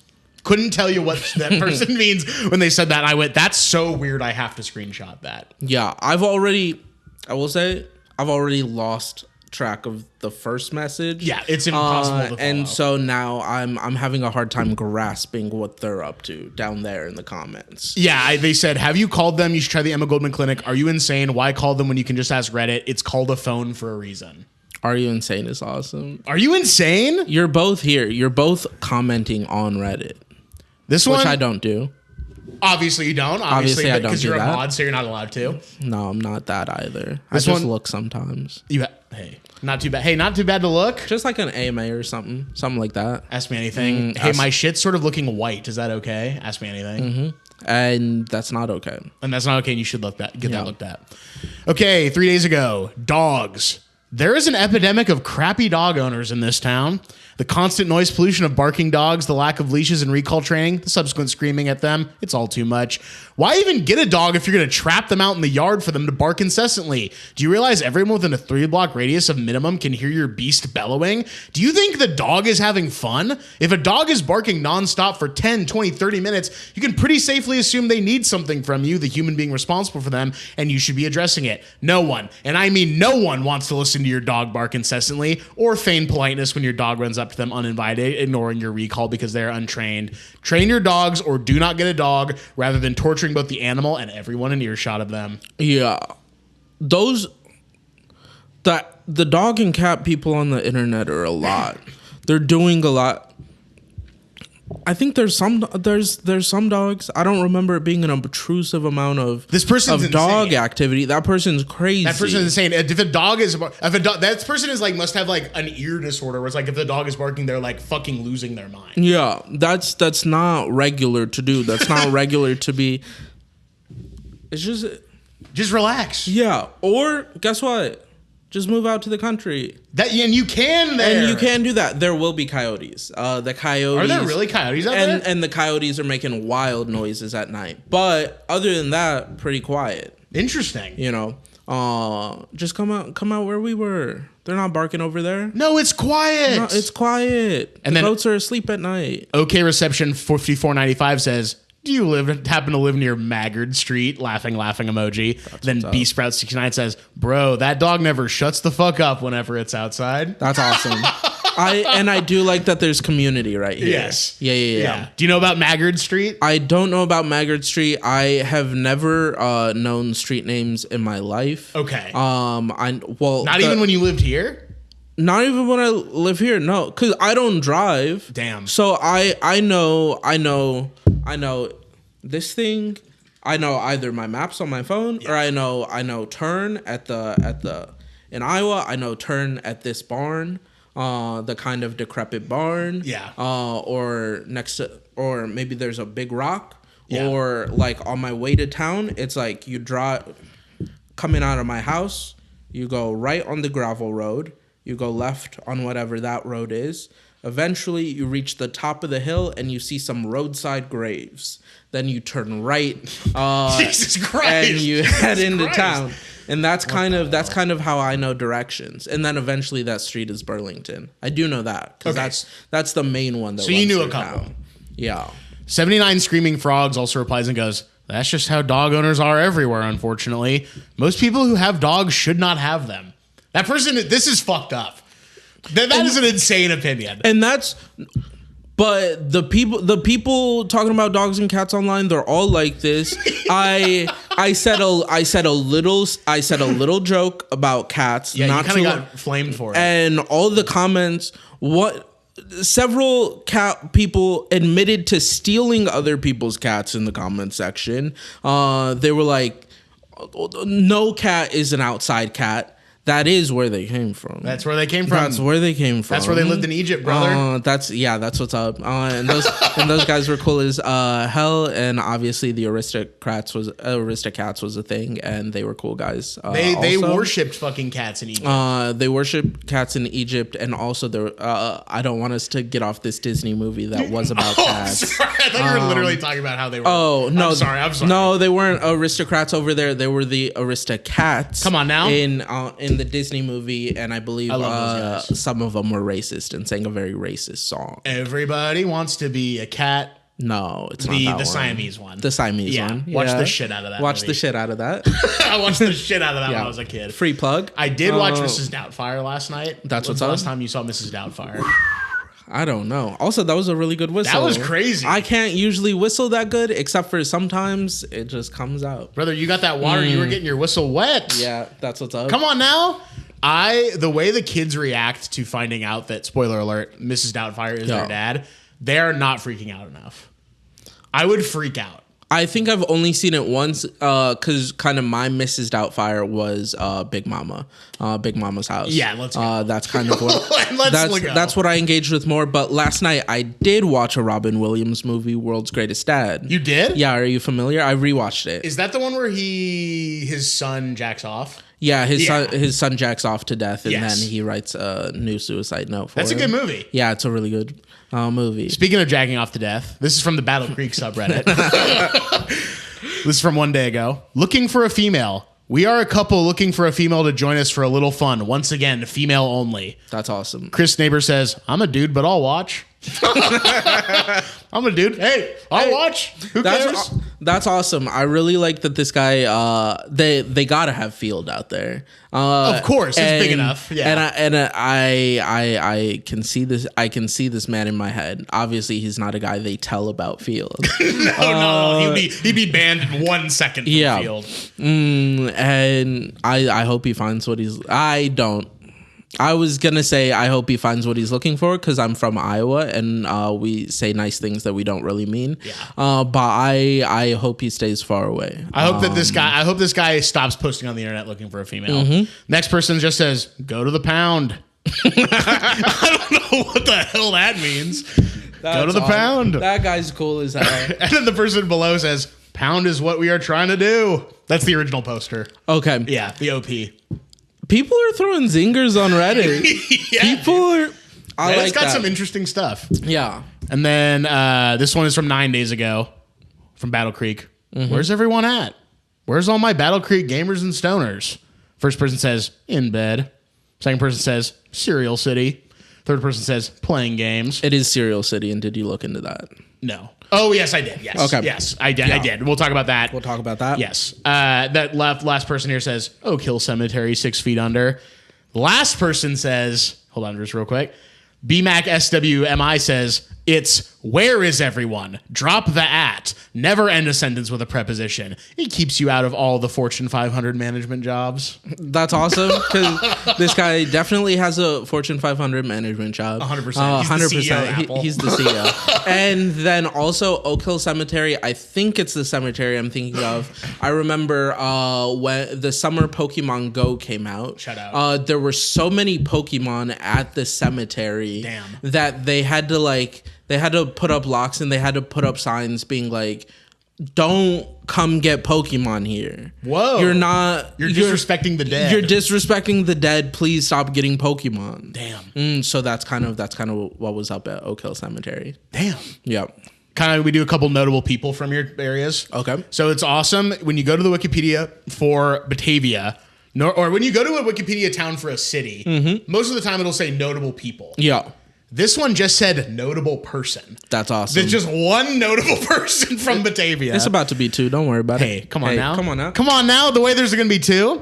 Couldn't tell you what that person means when they said that. I went, that's so weird, I have to screenshot that. Yeah, I've already lost track of the first message. Yeah, it's impossible to follow. And so now I'm having a hard time grasping what they're up to down there in the comments. Yeah, they said, have you called them? You should try the Emma Goldman Clinic. Are you insane? Why call them when you can just ask Reddit? It's called a phone for a reason. Are you insane is awesome. Are you insane? You're both here. You're both commenting on Reddit. This one? Which I don't do. Obviously you don't. Obviously I don't because do you're that. a mod, so you're not allowed to. No, I'm not that either. This I just one, look sometimes. Hey, not too bad. Hey, not too bad to look. Just like an AMA or something like that. Ask me anything. Hey, my shit's sort of looking white. Is that okay? Ask me anything. Mm-hmm. And that's not okay. And that's not okay. And you should get that looked at. Okay, 3 days ago, dogs. There is an epidemic of crappy dog owners in this town. The constant noise pollution of barking dogs, the lack of leashes and recall training, the subsequent screaming at them, it's all too much. Why even get a dog if you're going to trap them out in the yard for them to bark incessantly? Do you realize everyone within a 3-block radius of minimum can hear your beast bellowing? Do you think the dog is having fun? If a dog is barking nonstop for 10, 20, 30 minutes, you can pretty safely assume they need something from you, the human being responsible for them, and you should be addressing it. No one, and I mean no one, wants to listen to your dog bark incessantly or feign politeness when your dog runs up to them uninvited, ignoring your recall because they're untrained. Train your dogs or do not get a dog rather than torturing both the animal and everyone in earshot of them. Yeah. The dog and cat people on the internet are a lot. They're doing a lot. I think there's some dogs. I don't remember it being an obtrusive amount of dog activity. That person's crazy. That person is insane. If that person is like must have like an ear disorder where it's like if the dog is barking, they're like fucking losing their mind. Yeah, that's not regular to do. That's not regular to be. It's just relax. Yeah, or guess what? Just move out to the country. And you can there. And you can do that. There will be coyotes. The coyotes. Are there really coyotes out there? And the coyotes are making wild noises at night. But other than that, pretty quiet. Interesting. You know, just come out where we were. They're not barking over there. No, it's quiet. No, it's quiet. And the goats are asleep at night. OK Reception 5495 says, do you happen to live near Maggard Street? Laughing emoji. Then B Sprout 69 says, bro, that dog never shuts the fuck up whenever it's outside. That's awesome. I do like that there's community right here. Yes. Yeah. Do you know about Maggard Street? I don't know about Maggard Street. I have never known street names in my life. Okay. Not even when you lived here? Not even when I live here, no, because I don't drive. Damn. So I know this thing. I know either my maps on my phone, or I know turn at the in Iowa. I know turn at this barn, the kind of decrepit barn. Yeah. Or next to, or maybe there's a big rock. Yeah. Or like on my way to town, it's like you drive coming out of my house. You go right on the gravel road. You go left on whatever that road is. Eventually, you reach the top of the hill and you see some roadside graves. Then you turn right, Jesus Christ, and you head into town. And that's kind of how I know directions. And then eventually, that street is Burlington. I do know that because that's the main one. So you knew a couple. Yeah. 79 Screaming Frogs also replies and goes, That's just how dog owners are everywhere, unfortunately. Most people who have dogs should not have them. That person, this is fucked up. That is an insane opinion. And that's... But the people talking about dogs and cats online, they're all like this. I said a little joke about cats. Yeah, you kind of got flamed for it. And all the comments, several cat people admitted to stealing other people's cats in the comment section. They were like, "No cat is an outside cat." That is where they came from. That's where they came from. That's where they came from. That's where they lived in Egypt, brother. That's what's up. And those guys were cool as hell. And obviously the Aristocats was a thing, and they were cool guys. They worshipped fucking cats in Egypt. They worshipped cats in Egypt, and also there. I don't want us to get off this Disney movie that was about cats. Sorry. I thought you were literally talking about how they were. Oh no! I'm sorry. No, they weren't aristocrats over there. They were the Aristocats. Come on now. In the Disney movie, and I believe some of them were racist and sang a very racist song. Everybody wants to be a cat. No, it's not that the Siamese one. The Siamese one. Watch the shit out of that. Watch the shit out of that. I watched the shit out of that when I was a kid. Free plug. I did watch Mrs. Doubtfire last night. That's what's the up. last time you saw Mrs. Doubtfire? I don't know. Also, that was a really good whistle. That was crazy. I can't usually whistle that good, except for sometimes it just comes out. Brother, you got that water. You were getting your whistle wet. Yeah, that's what's up. Come on now. The way the kids react to finding out that, spoiler alert, Mrs. Doubtfire is their dad, they're not freaking out enough. I would freak out. I think I've only seen it once because kind of my Mrs. Doubtfire was Big Mama, Big Mama's house. Yeah, let's go. That's kind of what that's what I engaged with more. But last night I did watch a Robin Williams movie, World's Greatest Dad. You did? Yeah, are you familiar? I rewatched it. Is that the one where his son jacks off? Yeah, his son jacks off to death, and then he writes a new suicide note for him. That's a good movie. Yeah, it's a really good movie. Speaking of jacking off to death, this is from the Battle Creek subreddit. This is from one day ago. Looking for a female. We are a couple looking for a female to join us for a little fun. Once again, female only. That's awesome. Chris Neighbor says, I'm a dude, but I'll watch. I'm a dude. Hey, I'll watch. Who cares? That's awesome. I really like that this guy. They gotta have Field out there. Of course, it's big enough. Yeah, and I can see this. I can see this man in my head. Obviously, he's not a guy they tell about Field. No. He'd be banned in 1 second from Field. And I hope he finds what he's. I was gonna say I hope he finds what he's looking for because I'm from Iowa and we say nice things that we don't really mean. Yeah. But I hope he stays far away. I hope that this guy stops posting on the internet looking for a female. Mm-hmm. Next person just says, "Go to the pound." I don't know what the hell that means. Go to the pound. That guy's cool as hell. And then the person below says, "Pound is what we are trying to do." That's the original poster. Okay. Yeah, the OP. People are throwing zingers on Reddit. It's got some interesting stuff. Yeah. And then this one is from 9 days ago from Battle Creek. Mm-hmm. Where's everyone at? Where's all my Battle Creek gamers and stoners? First person says, in bed. Second person says, Cereal City. Third person says, playing games. It is Cereal City, and did you look into that? No. Oh, yes, I did. Yes. Okay. Yes, I did. Yeah. I did. We'll talk about that. Yes. That last person here says, Oak Hill Cemetery, 6 feet under. Last person says, hold on just real quick. BMAC SWMI says, it's where is everyone? Drop the at. Never end a sentence with a preposition. It keeps you out of all the Fortune 500 management jobs. That's awesome because this guy definitely has a Fortune 500 management job. 100%. 100%. He's the CEO. And then also Oak Hill Cemetery. I think it's the cemetery I'm thinking of. I remember when the summer Pokemon Go came out. Shout out. There were so many Pokemon at the cemetery. Damn. That they had to put up locks and they had to put up signs being like, don't come get Pokemon here. Whoa. You're disrespecting the dead. You're disrespecting the dead. Please stop getting Pokemon. Damn. So that's kind of what was up at Oak Hill Cemetery. Damn. Yep. Kind of, we do a couple notable people from your areas. Okay. So it's awesome when you go to the Wikipedia for Batavia, or when you go to a Wikipedia town for a city, most of the time it'll say notable people. Yeah. This one just said notable person. That's awesome. There's just one notable person from Batavia. It's about to be 2. Don't worry about it. Hey, come on now. Come on now. Come on now. The way there's going to be 2.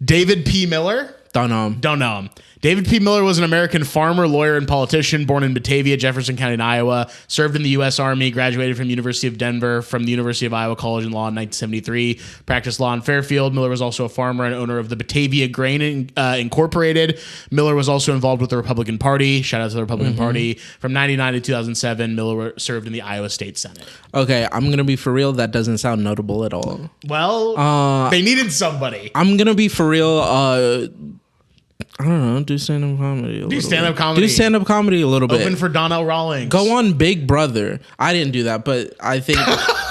David P. Miller. Don't know him. Don't know him. David P. Miller was an American farmer, lawyer, and politician born in Batavia, Jefferson County, in Iowa. Served in the U.S. Army, graduated from University of Denver, from the University of Iowa College in Law in 1973. Practiced law in Fairfield. Miller was also a farmer and owner of the Batavia Grain Incorporated. Miller was also involved with the Republican Party. Shout out to the Republican Party. From 1999 to 2007, Miller served in the Iowa State Senate. Okay, I'm going to be for real. That doesn't sound notable at all. Well, they needed somebody. I'm going to be for real. I don't know. Do stand-up comedy. Do stand-up comedy. Do stand-up comedy a little bit. Open for Donnell Rawlings. Go on Big Brother. I didn't do that, but I think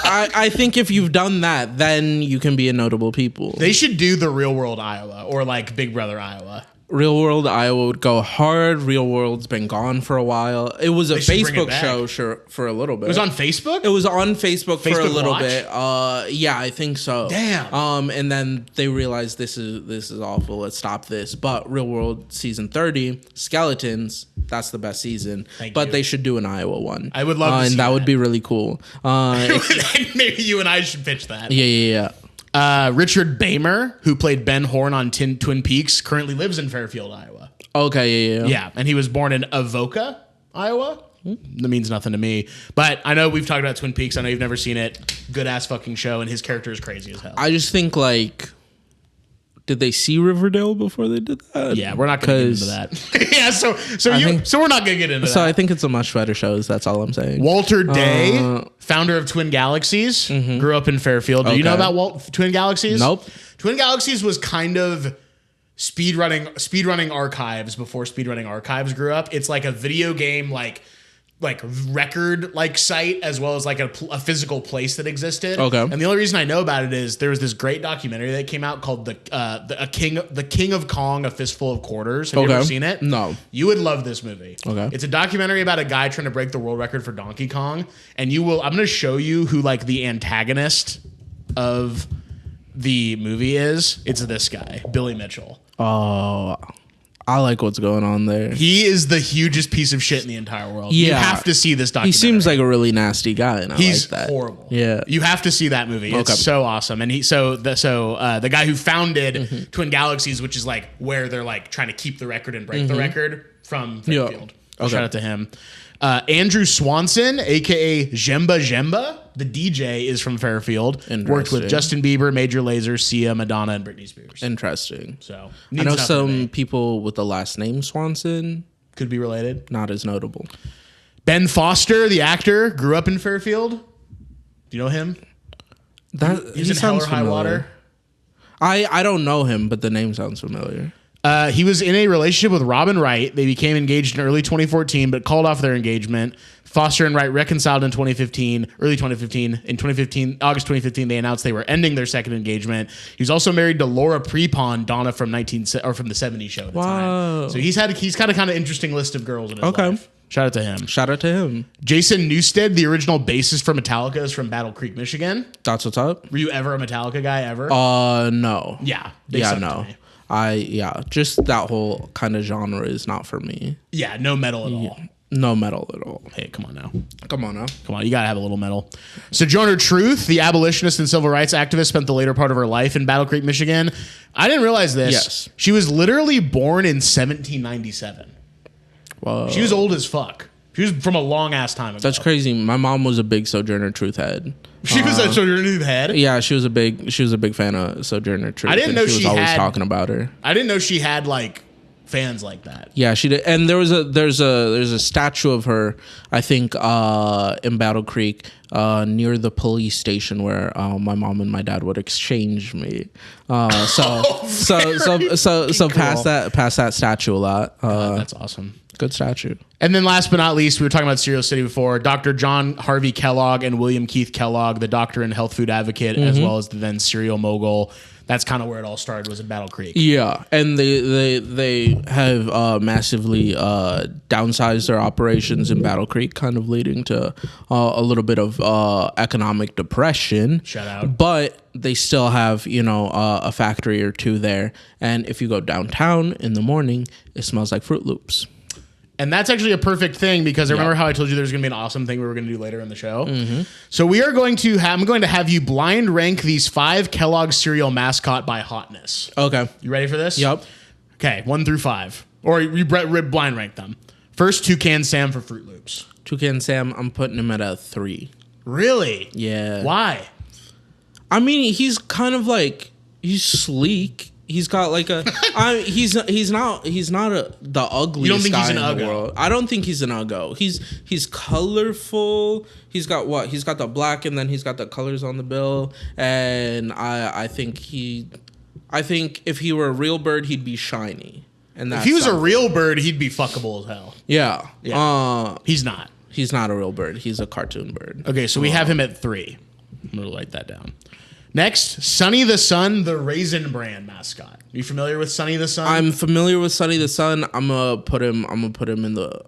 I think if you've done that, then you can be a notable people. They should do the Real World Iowa or like Big Brother Iowa. Real World Iowa would go hard. Real World's been gone for a while. It was a Facebook show for a little bit. It was on Facebook? It was on Facebook for a little Watch? bit. Yeah, I think so. Damn. And then they realized this is awful. Let's stop this. But Real World season 30, Skeletons, that's the best season. But they should do an Iowa one. I would love to see and that would be really cool. Maybe you and I should pitch that. Yeah. Richard Bamer, who played Ben Horn on Twin Peaks, currently lives in Fairfield, Iowa. Okay, Yeah, and he was born in Avoca, Iowa. That means nothing to me. But I know we've talked about Twin Peaks. I know you've never seen it. Good ass fucking show, and his character is crazy as hell. I just think, like, did they see Riverdale before they did that? Yeah, we're not going to get into that. Yeah, so we're not going to get into that. So I think it's a much better show. That's all I'm saying. Walter Day, founder of Twin Galaxies, grew up in Fairfield. Do you know about Twin Galaxies? Nope. Twin Galaxies was kind of speedrunning archives before speedrunning archives grew up. It's like a video game like record like site as well as like a physical place that existed. Okay. And the only reason I know about it is there was this great documentary that came out called the King of Kong, A Fistful of Quarters. Have you ever seen it? No. You would love this movie. Okay. It's a documentary about a guy trying to break the world record for Donkey Kong, and I'm going to show you who like the antagonist of the movie is. It's this guy, Billy Mitchell. Oh, I like what's going on there. He is the hugest piece of shit in the entire world. Yeah. You have to see this documentary. He seems like a really nasty guy, and He's I like that. Horrible. Yeah. You have to see that movie. It's so awesome. And the guy who founded Twin Galaxies, which is like where they're like trying to keep the record and break the record from Fairfield. Okay. Shout out to him. Andrew Swanson, aka Jemba, the DJ, is from Fairfield. Worked with Justin Bieber, Major Lazer, Sia, Madonna, and Britney Spears. Interesting. So I know some people with the last name Swanson could be related. Not as notable. Ben Foster, the actor, grew up in Fairfield. Do you know him? He's in Hell or High Water. I don't know him, but the name sounds familiar. He was in a relationship with Robin Wright. They became engaged in early 2014, but called off their engagement. Foster and Wright reconciled in 2015, early 2015. In August 2015, they announced they were ending their second engagement. He was also married to Laura Prepon, Donna from the 70s show at the time. So he's got a kind of interesting list of girls in his life. Shout out to him. Jason Newsted, the original bassist for Metallica, is from Battle Creek, Michigan. That's what's up. Were you ever a Metallica guy ever? No. Yeah. No. Just that whole kind of genre is not for me. Yeah, no metal at all. No metal at all. Hey, come on now. Come on, you gotta have a little metal. Sojourner Truth, the abolitionist and civil rights activist, spent the later part of her life in Battle Creek, Michigan. I didn't realize this. Yes. She was literally born in 1797. Whoa. She was old as fuck. She was from a long ass time ago. That's crazy. My mom was a big Sojourner Truth head. She was a Sojourner Truth head? Yeah, she was a big fan of Sojourner Truth. I didn't know she was always talking about her. I didn't know she had like fans like that. Yeah, she did. And there's a statue of her, I think, in Battle Creek, near the police station where my mom and my dad would exchange me. So past that statue a lot. That's awesome. Good statue. And then last but not least, we were talking about Cereal City before. Dr. John Harvey Kellogg and William Keith Kellogg, the doctor and health food advocate, as well as the then cereal mogul. That's kind of where it all started, was in Battle Creek. Yeah, and they have massively downsized their operations in Battle Creek, kind of leading to a little bit of economic depression. Shout out. But they still have, a factory or two there. And if you go downtown in the morning, it smells like Fruit Loops. And that's actually a perfect thing because I remember how I told you there's going to be an awesome thing we were going to do later in the show. So we are going to I'm going to have you blind rank these 5 Kellogg's cereal mascot by hotness. Okay. You ready for this? Yep. Okay, 1 through 5. Or you blind rank them. First, Toucan Sam for Fruit Loops. Toucan Sam, I'm putting him at a 3. Really? Yeah. Why? I mean, he's kind of like, he's sleek. He's got like a. He's not the ugliest You don't think guy he's an in the uggo? world. I don't think he's an uggo. He's colorful. He's got what? He's got the black and then he's got the colors on the bill. And I think if he were a real bird, he'd be shiny. And If he was a real bird, he'd be fuckable as hell. yeah. He's not. He's not a real bird. He's a cartoon bird. Okay, so we have him at 3. I'm gonna write that down. Next, Sonny the Sun, the Raisin Bran mascot. You familiar with Sonny the Sun? I'm familiar with Sonny the Sun. I'm gonna put him in the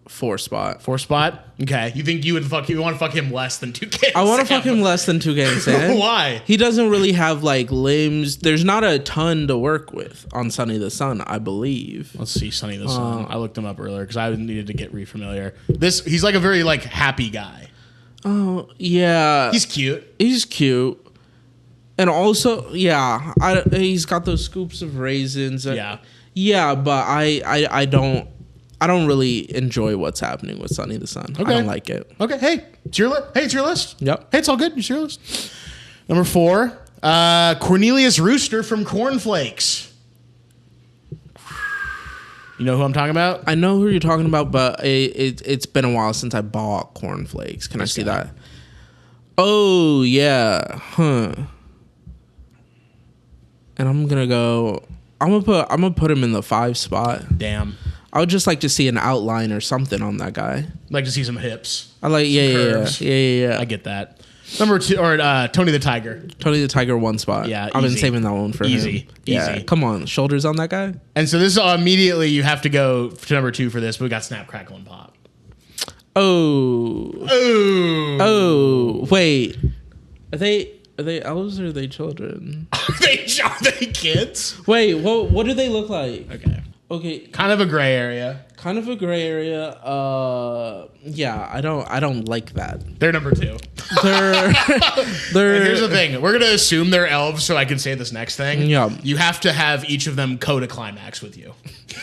4 spot. 4 spot. Okay, you think you want to fuck him less than Toucan? I want to fuck him less than Toucan Sam. Why? He doesn't really have like limbs. There's not a ton to work with on Sonny the Sun, I believe. Let's see, Sonny the Sun. I looked him up earlier because I needed to get re-familiar. He's like a very like happy guy. Oh yeah, He's cute. He's cute, and also he's got those scoops of raisins. Yeah, but I don't really enjoy what's happening with Sonny the Sun. Okay. I don't like it. Okay, hey, it's your list. Yep. Hey, it's all good. It's your list. Number 4, Cornelius Rooster from Cornflakes. You know who I'm talking about? I know who you're talking about, but it's been a while since I bought cornflakes. Can I see that? Oh yeah, huh? And I'm gonna put him in the 5 spot. Damn. I would just like to see an outline or something on that guy. Like to see some hips. I like yeah. I get that. Number 2, or Tony the Tiger. Tony the Tiger 1 spot. Yeah, I've been easy. saving that one for Easy. him. Yeah, Easy. come on, shoulders on that guy. And so this immediately you have to go to number 2 for this, but we got Snap, Crackle, and Pop. Oh, wait, are they elves or are they children? Are they kids? Wait, what do they look like? Okay, Kind of a gray area. kind of a gray area. Yeah, I don't like that. They're number 2. They're Here's the thing. We're going to assume they're elves so I can say this next thing. Yeah. You have to have each of them go to climax with you.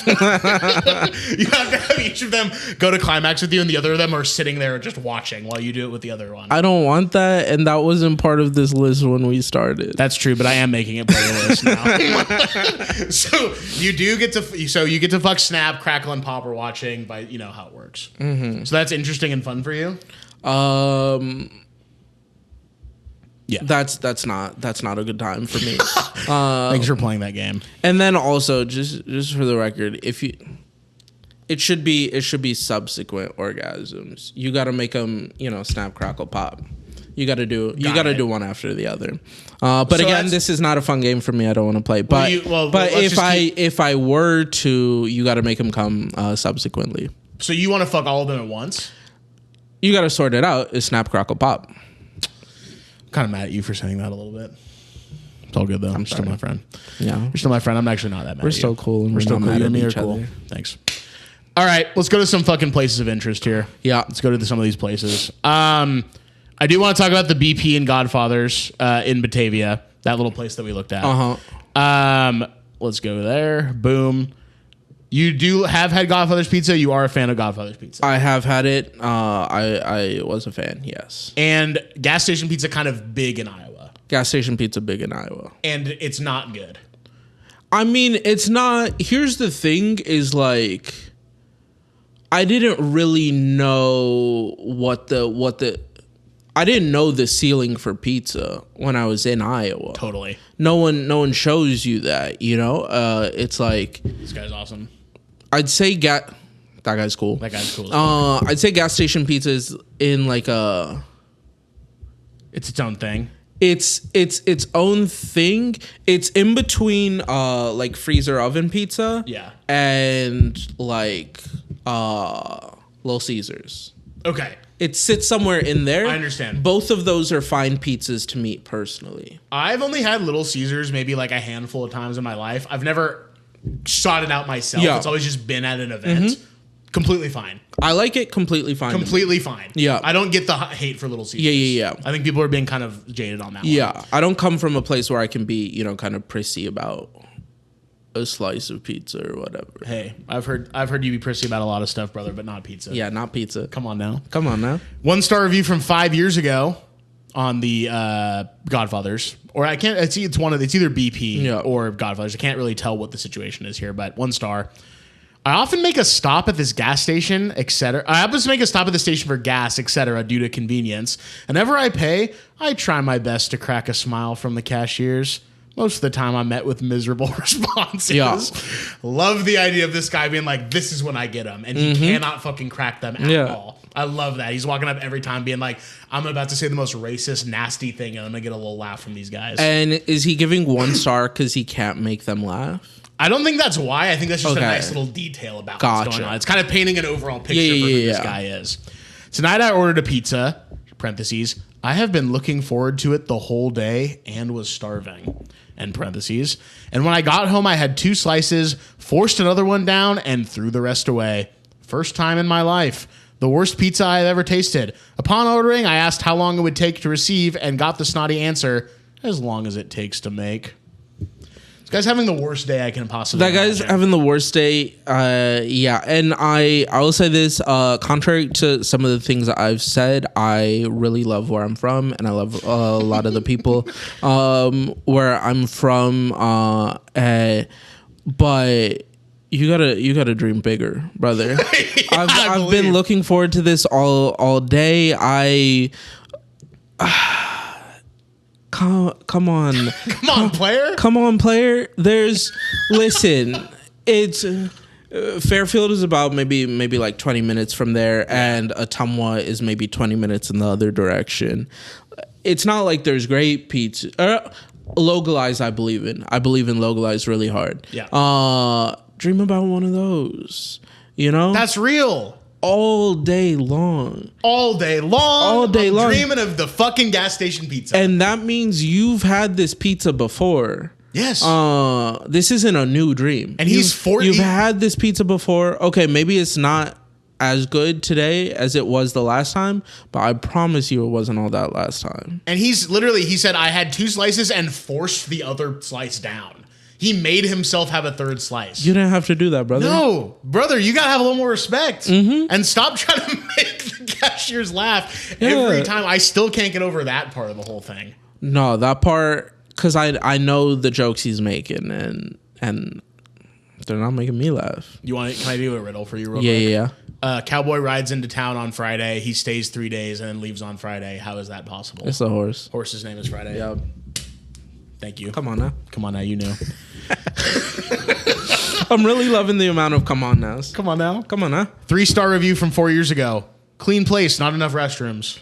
You have to have each of them go to climax with you and the other of them are sitting there just watching while you do it with the other one. I don't want that, and that wasn't part of this list when we started. That's true, but I am making it part of the list now. So you get to fuck Snap, Crackle, and Pop. We're watching by how it works. Mm-hmm. So that's interesting and fun for you. Yeah, that's not a good time for me. Thanks for playing that game. And then also just for the record, it should be subsequent orgasms. You got to make them snap, crackle, pop. You got to do one after the other. But so again, this is not a fun game for me. I don't want to play. But if I were to, you got to make them come subsequently. So you want to fuck all of them at once? You got to sort it out. Is snap, crackle, pop. I'm kind of mad at you for saying that a little bit. It's all good though. I'm still my friend. Yeah, you're still my friend. I'm actually not that mad. We're still cool. And we're still cool. Mad You and me are each cool. other. Thanks. All right, let's go to some fucking places of interest here. Yeah, let's go to some of these places. I do want to talk about the BP and Godfathers in Batavia, that little place that we looked at. Let's go there. Boom. You do have had Godfather's Pizza. You are a fan of Godfather's Pizza. I have had it. I was a fan. Yes. And gas station pizza kind of big in Iowa. Gas station pizza big in Iowa. And it's not good. I mean, it's not. Here's the thing: is like, I didn't really know what the. I didn't know the ceiling for pizza when I was in Iowa. Totally. No one shows you that. It's like this guy's awesome. I'd say that guy's cool. That guy's cool. I'd say gas station pizza is in like a. It's its own thing. It's its own thing. It's in between like freezer oven pizza. Yeah. And like Little Caesars. Okay. It sits somewhere in there. I understand. Both of those are fine pizzas to me personally. I've only had Little Caesars maybe like a handful of times in my life. I've never sought it out myself. Yeah. It's always just been at an event. completely fine. I like it completely fine. Completely fine. Yeah. I don't get the hate for Little Caesars. Yeah. I think people are being kind of jaded on that one. Yeah. I don't come from a place where I can be, kind of prissy about a slice of pizza or whatever. Hey, I've heard you be prissy about a lot of stuff, brother, but not pizza. Yeah, not pizza. Come on now. 1-star review from 5 years ago on the Godfathers, or it's either BP or Godfathers. I can't really tell what the situation is here, but 1 star. I often make a stop at this gas station, etc. I often make a stop at the station for gas, etc. due to convenience. Whenever I pay, I try my best to crack a smile from the cashiers. Most of the time, I'm met with miserable responses. Yeah. Love the idea of this guy being like, "This is when I get them," and he cannot fucking crack them at all. I love that. He's walking up every time being like, "I'm about to say the most racist, nasty thing, and I'm gonna get a little laugh from these guys." And is he giving 1 star because he can't make them laugh? I don't think that's why. I think that's just a nice little detail about what's going on. It's kind of painting an overall picture for who this guy is. Tonight I ordered a pizza, parentheses, I have been looking forward to it the whole day and was starving, end parentheses. And when I got home, I had 2 slices, forced another one down, and threw the rest away. First time in my life. The worst pizza I have ever tasted. Upon ordering, I asked how long it would take to receive and got the snotty answer, as long as it takes to make. This guy's having the worst day I can possibly imagine. Having the worst day. Yeah. And I will say this, contrary to some of the things that I've said, I really love where I'm from, and I love a lot of the people where I'm from. But you gotta dream bigger, brother. I've been looking forward to this all day. Come on, player. Come on, player. Listen, it's Fairfield is about maybe like 20 minutes from there, and Ottumwa is maybe 20 minutes in the other direction. It's not like there's great pizza. Localized, I believe in. I believe in localized really hard. Yeah. Dream about one of those. That's real. All day long. I'm dreaming of the fucking gas station pizza. And that means you've had this pizza before. Yes. This isn't a new dream. And he's 40. You've had this pizza before. Okay, maybe it's not as good today as it was the last time, but I promise you it wasn't all that last time. And he said, I had 2 slices and forced the other slice down. He made himself have a 3rd slice. You didn't have to do that, brother. No, brother, you gotta have a little more respect. And stop trying to make the cashiers laugh every time. I still can't get over that part of the whole thing. No, that part, because I know the jokes he's making, and they're not making me laugh. Can I do a riddle for you real quick? Yeah. Cowboy rides into town on Friday. He stays 3 days and then leaves on Friday. How is that possible? It's a horse. Horse's name is Friday. Yep. Thank you. Come on now, you know. I'm really loving the amount of come on nows. Come on now. 3-star review from 4 years ago. Clean place, not enough restrooms.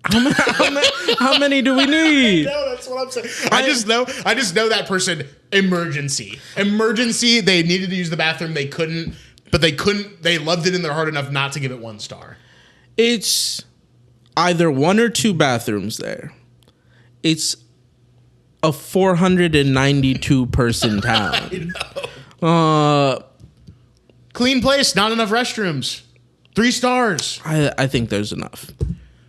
How many do we need? No, that's what I'm saying. I just know that person. Emergency. They needed to use the bathroom. They couldn't. They loved it in their heart enough not to give it 1 star. It's either 1 or 2 bathrooms there. It's a 492 person town. I know. Clean place, not enough restrooms. 3 stars. I think there's enough.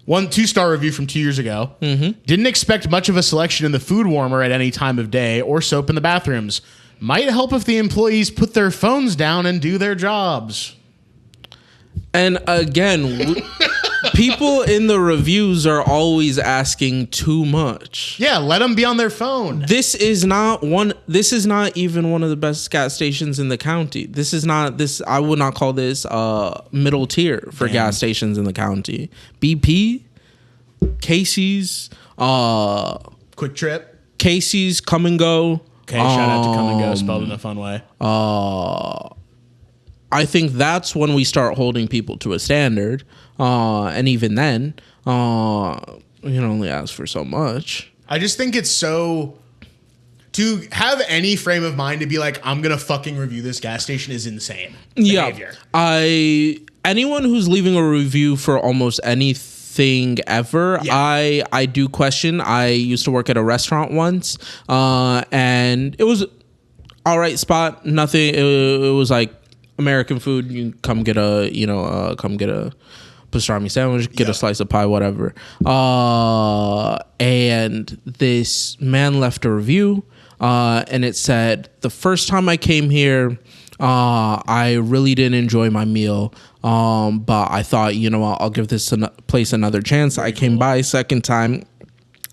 2-star review from 2 years ago. Didn't expect much of a selection in the food warmer at any time of day or soap in the bathrooms. Might help if the employees put their phones down and do their jobs. And again, people in the reviews are always asking too much. Yeah, let them be on their phone. This is not even one of the best gas stations in the county. I would not call this middle tier for gas stations in the county. BP, Casey's, Quick Trip, Casey's, Come and Go. Okay, shout out to Come and Go, spelled in a fun way. I think that's when we start holding people to a standard. And even then, you can only ask for so much. I just think it's so... To have any frame of mind to be like, I'm going to fucking review this gas station is insane behavior. Yeah. Anyone who's leaving a review for almost anything ever, I do question. I used to work at a restaurant once, and it was all right spot. Nothing. It was like American food. You come get a pastrami sandwich, get a slice of pie, whatever. And this man left a review, and it said, the first time I came here, I really didn't enjoy my meal, but I thought, I'll give this place another chance. I came by second time,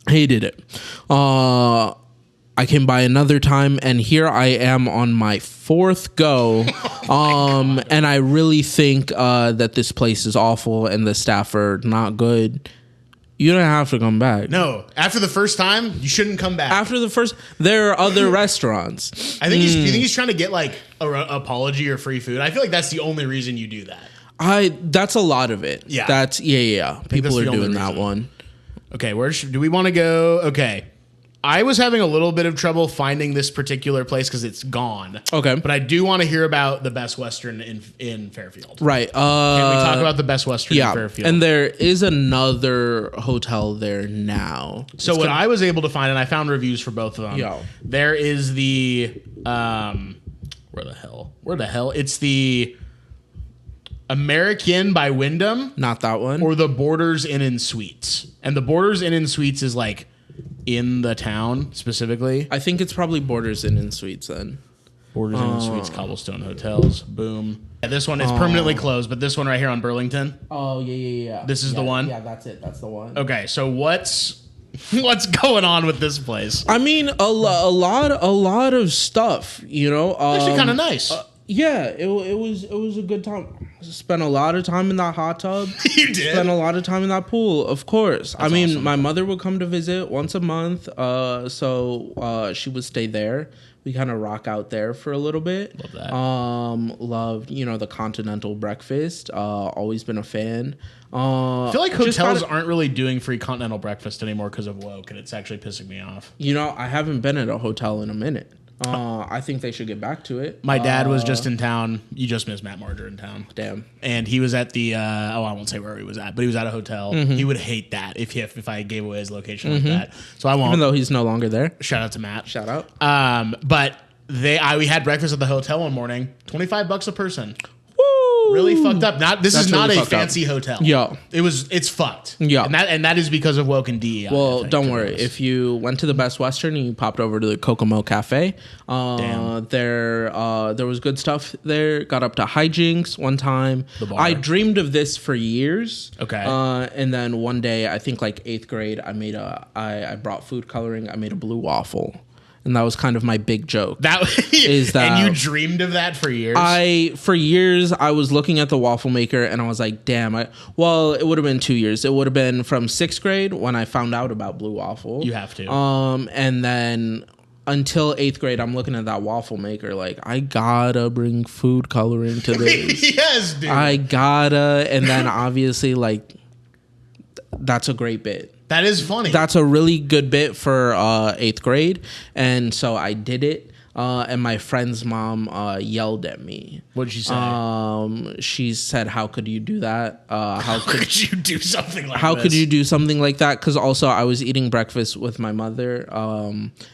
hated it. I came by another time, and here I am on my fourth go. And I really think that this place is awful and the staff are not good. You don't have to come back. No, after the first time, you shouldn't come back. After the first, there are other restaurants. I think you think he's trying to get like an apology or free food. I feel like that's the only reason you do that. That's a lot of it. Yeah, People are doing that one. Okay, do we want to go? Okay. I was having a little bit of trouble finding this particular place because it's gone. Okay. But I do want to hear about the Best Western in Fairfield. Right. Can we talk about the Best Western in Fairfield? And there is another hotel there now. So I was able to find, and I found reviews for both of them. There is the, where the hell? It's the American by Wyndham. Not that one. Or the Borders Inn and Suites. And the Borders Inn and Suites is like, in the town specifically. I think it's probably Borders Inn and Suites then. Borders Inn and Suites, Cobblestone Hotels. Boom. Yeah, this one is permanently closed, but this one right here on Burlington. Oh, yeah. This is the one? Yeah, that's it. That's the one. Okay, so what's going on with this place? I mean, a lot of stuff, Actually kind of nice. It was a good time. Spent a lot of time in that hot tub. You did? Spent a lot of time in that pool, of course. That's awesome. My mother would come to visit once a month, so she would stay there. We kind of rock out there for a little bit. Love that. Loved, the continental breakfast. Always been a fan. I feel like hotels aren't really doing free continental breakfast anymore because of woke, and it's actually pissing me off. I haven't been at a hotel in a minute. I think they should get back to it. My dad was just in town. You just missed Matt Marger in town. Damn. And he was at the, I won't say where he was at, but he was at a hotel. Mm-hmm. He would hate that if I gave away his location like that. So I won't. Even though he's no longer there. Shout out to Matt. Shout out. But we had breakfast at the hotel one morning. $25 a person. Woo! Really fucked up. This is not really a fancy hotel. Yeah. It's fucked. Yeah. And that is because of woke and DEI. Well, don't worry. If you went to the Best Western and you popped over to the Kokomo Cafe, there was good stuff there. Got up to hijinks one time. The bar. I dreamed of this for years. Okay. And then one day, I think like 8th grade, I brought food coloring. I made a blue waffle. And that was kind of my big joke. And you dreamed of that for years? For years, I was looking at the waffle maker and I was like, damn. It would have been 2 years. It would have been from 6th grade when I found out about blue waffle. You have to. And then until 8th grade, I'm looking at that waffle maker like, I gotta bring food coloring to this. Yes, dude. I gotta. And then obviously, like, that's a great bit. That is funny. That's a really good bit for 8th grade. And so I did it. And my friend's mom yelled at me. What did she say? She said, how could you do that? How could you do something like that? How could you do something like that? Because also I was eating breakfast with my mother.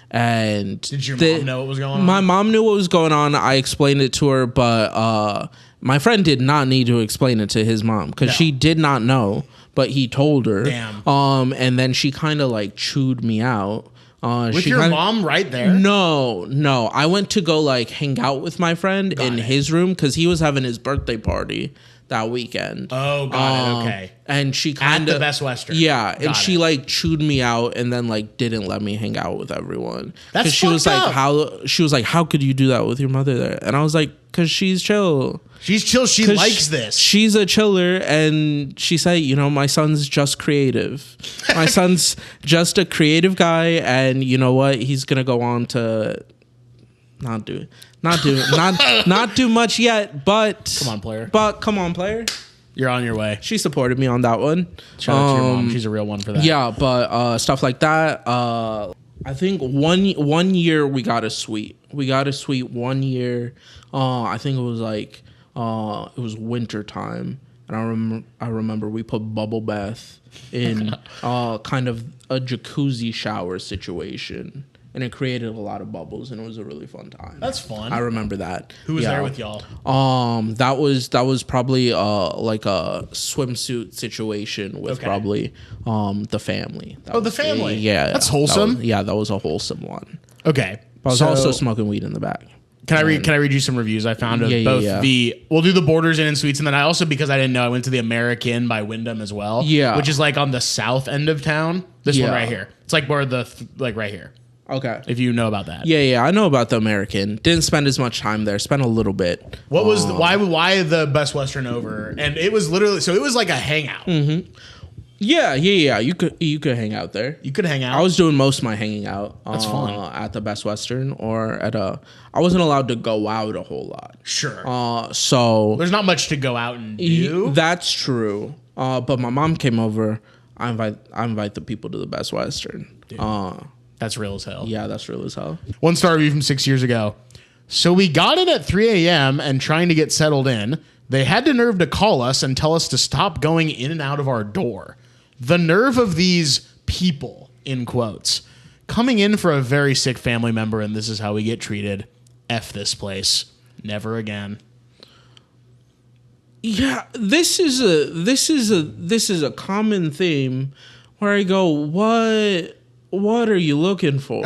And did your mom know what was going on? My mom knew what was going on. I explained it to her, but my friend did not need to explain it to his mom because she did not know. But he told her. Damn. And then she kind of like chewed me out. With your mom right there? No. I went to go like hang out with my friend in his room because he was having his birthday party that weekend. Oh, got it. Okay. And she kind of at the Best Western. Yeah, and she like chewed me out and then like didn't let me hang out with everyone. That's she was like, how could you do that with your mother there? And I was like, because she's chill. She's chill. She likes this. She's a chiller, and she said, my son's just creative. My son's just a creative guy, and you know what? He's gonna go on to not do much yet. But come on, player. You're on your way. She supported me on that one. Shout out to your mom. She's a real one for that. Yeah, but stuff like that. I think one year we got a suite. We got a suite 1 year. I think it was like it was winter time, and I remember we put bubble bath in kind of a jacuzzi shower situation, and it created a lot of bubbles, and it was a really fun time. That's fun. I remember that. Who was there with y'all? That was probably like a swimsuit situation with probably the family. The family. Yeah, that's wholesome. That was a wholesome one. Okay, but I was also smoking weed in the back. Can I read you some reviews I found of both we'll do the Borders Inn and Suites, and then I also, because I didn't know, I went to the American by Wyndham as well. Yeah. Which is like on the south end of town. This one right here. It's like where right here. Okay. If you know about that. Yeah, I know about the American. Didn't spend as much time there. Spent a little bit. What was why the Best Western over? And it was literally, so it was like a hangout. Mm-hmm. Yeah. You could hang out there. You could hang out. I was doing most of my hanging out. That's fun. At the Best Western or at I wasn't allowed to go out a whole lot. Sure. So there's not much to go out and do. That's true. But my mom came over. I invite the people to the Best Western. Dude, that's real as hell. Yeah, that's real as hell. 1-star review from 6 years ago. So we got in at 3 a.m. and trying to get settled in. They had the nerve to call us and tell us to stop going in and out of our door. The nerve of these people, in quotes, coming in for a very sick family member, and this is how we get treated. F this place. Never again. Yeah, this is a common theme where I go, what are you looking for?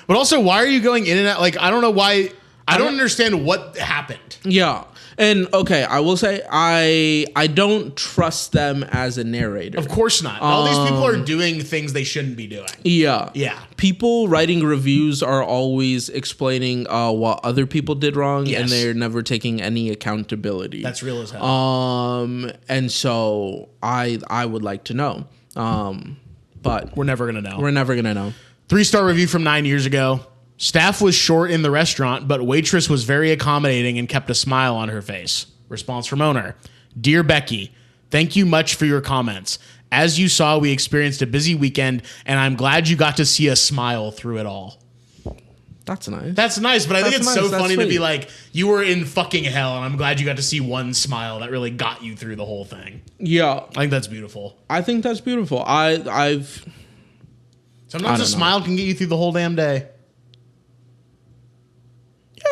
But also, why are you going in and out? Like, I don't know why. I don't understand what happened. Yeah. And okay, I will say I don't trust them as a narrator. Of course not. All these people are doing things they shouldn't be doing. Yeah. Yeah. People writing reviews are always explaining what other people did wrong, and they're never taking any accountability. That's real as hell. And so I would like to know. But we're never gonna know. We're never gonna know. 3-star review from 9 years ago. Staff was short in the restaurant, but waitress was very accommodating and kept a smile on her face. Response from owner. Dear Becky, thank you much for your comments. As you saw, we experienced a busy weekend, and I'm glad you got to see a smile through it all. That's nice. That's nice, but I think it's so funny to be like, you were in fucking hell, and I'm glad you got to see one smile that really got you through the whole thing. Yeah. I think that's beautiful. I think that's beautiful. Sometimes a smile can get you through the whole damn day.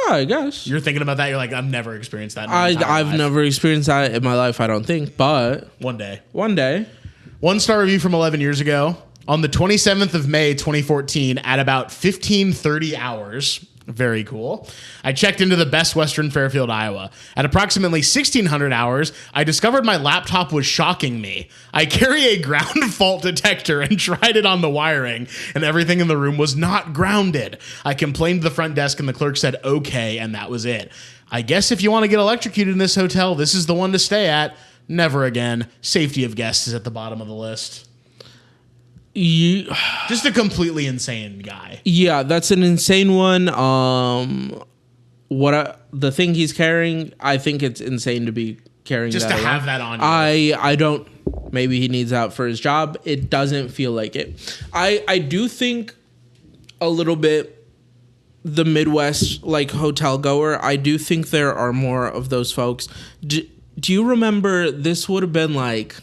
Yeah, I guess. You're thinking about that. You're like, I've never experienced that. I've never experienced that in my life, I don't think. But one day. 1-star review from 11 years ago. On the 27th of May, 2014, at about 15:30 hours. Very cool. I checked into the Best Western Fairfield, Iowa. At approximately 1600 hours, I discovered my laptop was shocking me. I carry a ground fault detector and tried it on the wiring, and everything in the room was not grounded. I complained to the front desk, and the clerk said, okay, and that was it. I guess if you want to get electrocuted in this hotel, this is the one to stay at. Never again. Safety of guests is at the bottom of the list. Just a completely insane guy. Yeah, that's an insane one. The thing he's carrying, I think it's insane to be carrying just that to around. Have that on you. I don't. Maybe he needs out for his job. It doesn't feel like it. I do think a little bit the Midwest like hotel goer. I do think there are more of those folks. Do you remember this would have been like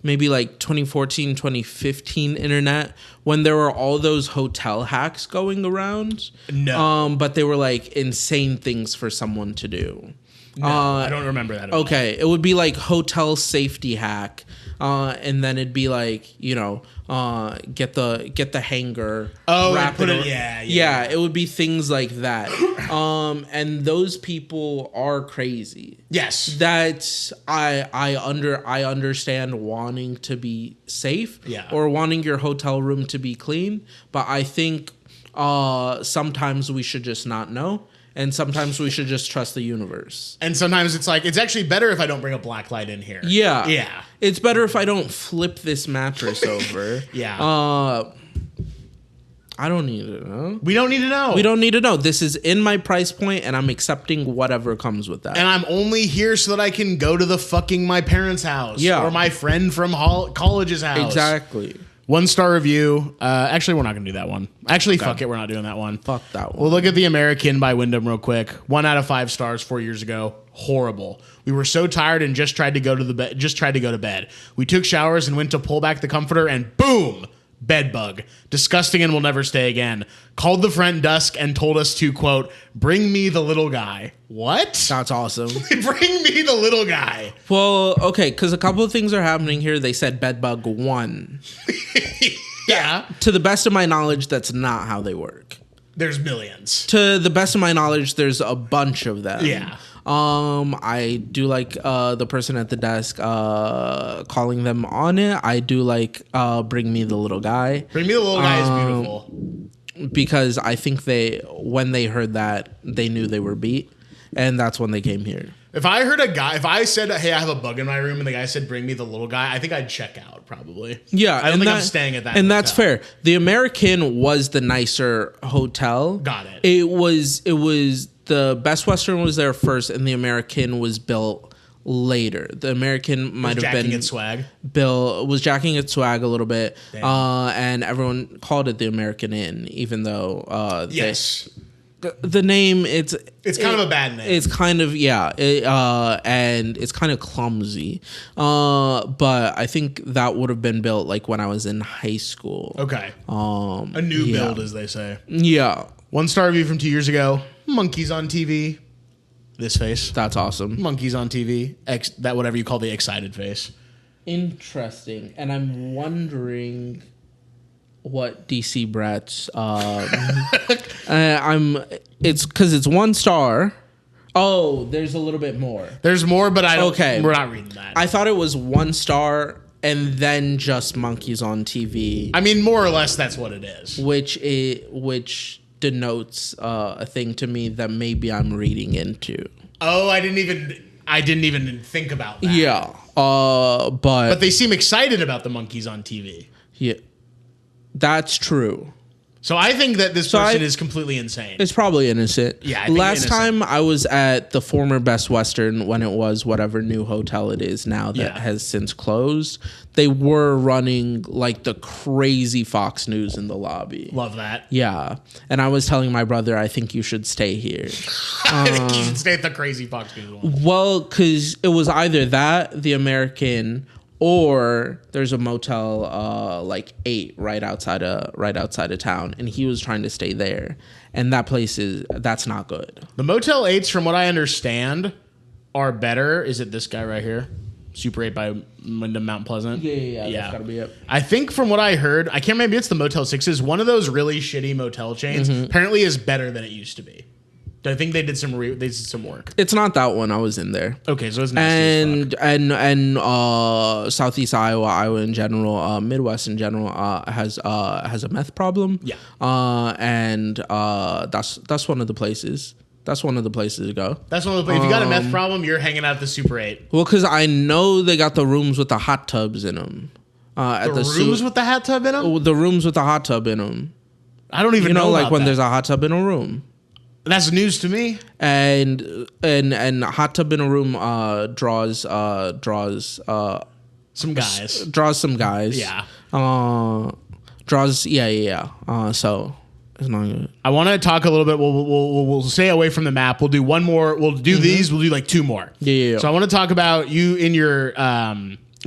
maybe like 2014, 2015 internet when there were all those hotel hacks going around? No. But they were like insane things for someone to do. No, I don't remember that at all. Okay, it would be like hotel safety hack. And then it'd be like, get the hanger. Oh, wrap put it. Yeah. It would be things like that. And those people are crazy. Yes. That's I understand wanting to be safe. Yeah. Or wanting your hotel room to be clean, but I think sometimes we should just not know. And sometimes we should just trust the universe. And sometimes it's like, it's actually better if I don't bring a black light in here. Yeah. Yeah. It's better if I don't flip this mattress over. Yeah. I don't need to know. We don't need to know. We don't need to know. This is in my price point, and I'm accepting whatever comes with that. And I'm only here so that I can go to the fucking my parents' house. Yeah. Or my friend from college's house. Exactly. 1-star review. Actually, we're not going to do that one. Actually, fuck it. We're not doing that one. Fuck that one. We'll look at the American by Wyndham real quick. 1 out of 5 stars 4 years ago. Horrible. We were so tired and just tried to go to bed. We took showers and went to pull back the comforter and boom, bedbug, disgusting and will never stay again. Called the front desk and told us to, quote, bring me the little guy. What? That's awesome. Bring me the little guy. Well, okay, because a couple of things are happening here. They said bedbug 1. Yeah. To the best of my knowledge, that's not how they work. There's millions. To the best of my knowledge, there's a bunch of them. Yeah. I do like the person at the desk calling them on it. I do like bring me the little guy. Bring me the little guy is beautiful. Because I think when they heard that, they knew they were beat, and that's when they came here. If I heard if I said, hey, I have a bug in my room, and the guy said, bring me the little guy, I think I'd check out, probably. Yeah. I don't think I'm staying at that And hotel. that's fair. The American was the nicer hotel. Got it. It was the Best Western was there first, and the American was built later. The American might have been its swag. was jacking its swag a little bit, and everyone called it the American Inn, even though yes, the name it's kind of a bad name. It's kind of and it's kind of clumsy. But I think that would have been built like when I was in high school. Okay. A new build, as they say. Yeah. 1-star review from 2 years ago. Monkeys on TV. This face. That's awesome. Monkeys on TV. That whatever you call the excited face. Interesting. And I'm wondering what DC Bratz it's because it's 1 star. Oh, there's a little bit more. There's more, but I don't. Okay. We're not reading that. I thought it was 1 star and then just Monkeys on TV. I mean, more or less, that's what it is. Which denotes a thing to me that maybe I'm reading into. Oh, I didn't even think about that. Yeah. But they seem excited about the monkeys on TV. Yeah. That's true. So I think that this person is completely insane. It's probably innocent. Yeah. I think Last time I was at the former Best Western when it was whatever new hotel it is now that has since closed. They were running like the crazy Fox News in the lobby. Love that. Yeah. And I was telling my brother, I think you should stay here. I think you should stay at the crazy Fox News one. Well, because it was either that, the American, or there's a motel like 8 right outside of town, and he was trying to stay there, and that's not good. The Motel 8s, from what I understand, are better. Is it this guy right here? Super 8 by Wyndham Mount Pleasant. Yeah. That's gotta be it. I think from what I heard, I can't remember. Maybe it's the Motel 6s. One of those really shitty motel chains apparently is better than it used to be. I think they did some work. It's not that one. I was in there. Okay, so it's nasty and Southeast Iowa in general, Midwest in general has a meth problem. Yeah. And that's one of the places. That's one of the places to go. That's one of the places. If you got a meth problem, you're hanging out at the Super 8. Well, because I know they got the rooms with the hot tubs in them. The rooms with the hot tub in them? The rooms with the hot tub in them. I don't even know like about when that. there's a hot tub in a room. That's news to me. And hot tub in a room draws some guys. Draws some guys. Yeah. So it's not good. I want to talk a little bit. We'll stay away from the map. We'll do one more. We'll do these. We'll do like 2 more. Yeah. So I want to talk about you in your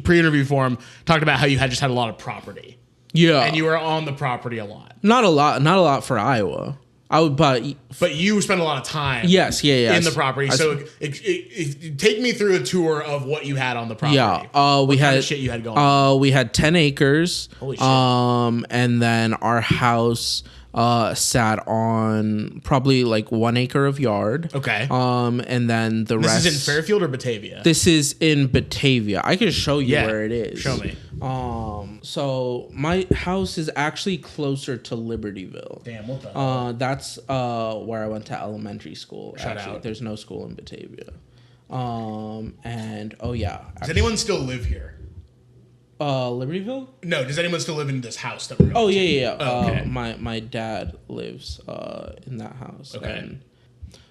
pre-interview form. Talked about how you had a lot of property. Yeah. And you were on the property a lot. Not a lot for Iowa. But you spent a lot of time. Yes. In the property. So take me through a tour of what you had on the property. Yeah. What kind of shit you had going. We had 10 acres. Holy shit. And then our house sat on probably like 1 acre of yard. Okay. And then the rest. This is in Fairfield or Batavia? This is in Batavia. I can show you where it is. Show me. So my house is actually closer to Libertyville. Damn, what the hell? That's where I went to elementary school. Shout out. There's no school in Batavia. Does anyone still live here? Libertyville? No, does anyone still live in this house that we're going to? Yeah. Oh, okay. My dad lives in that house. Okay.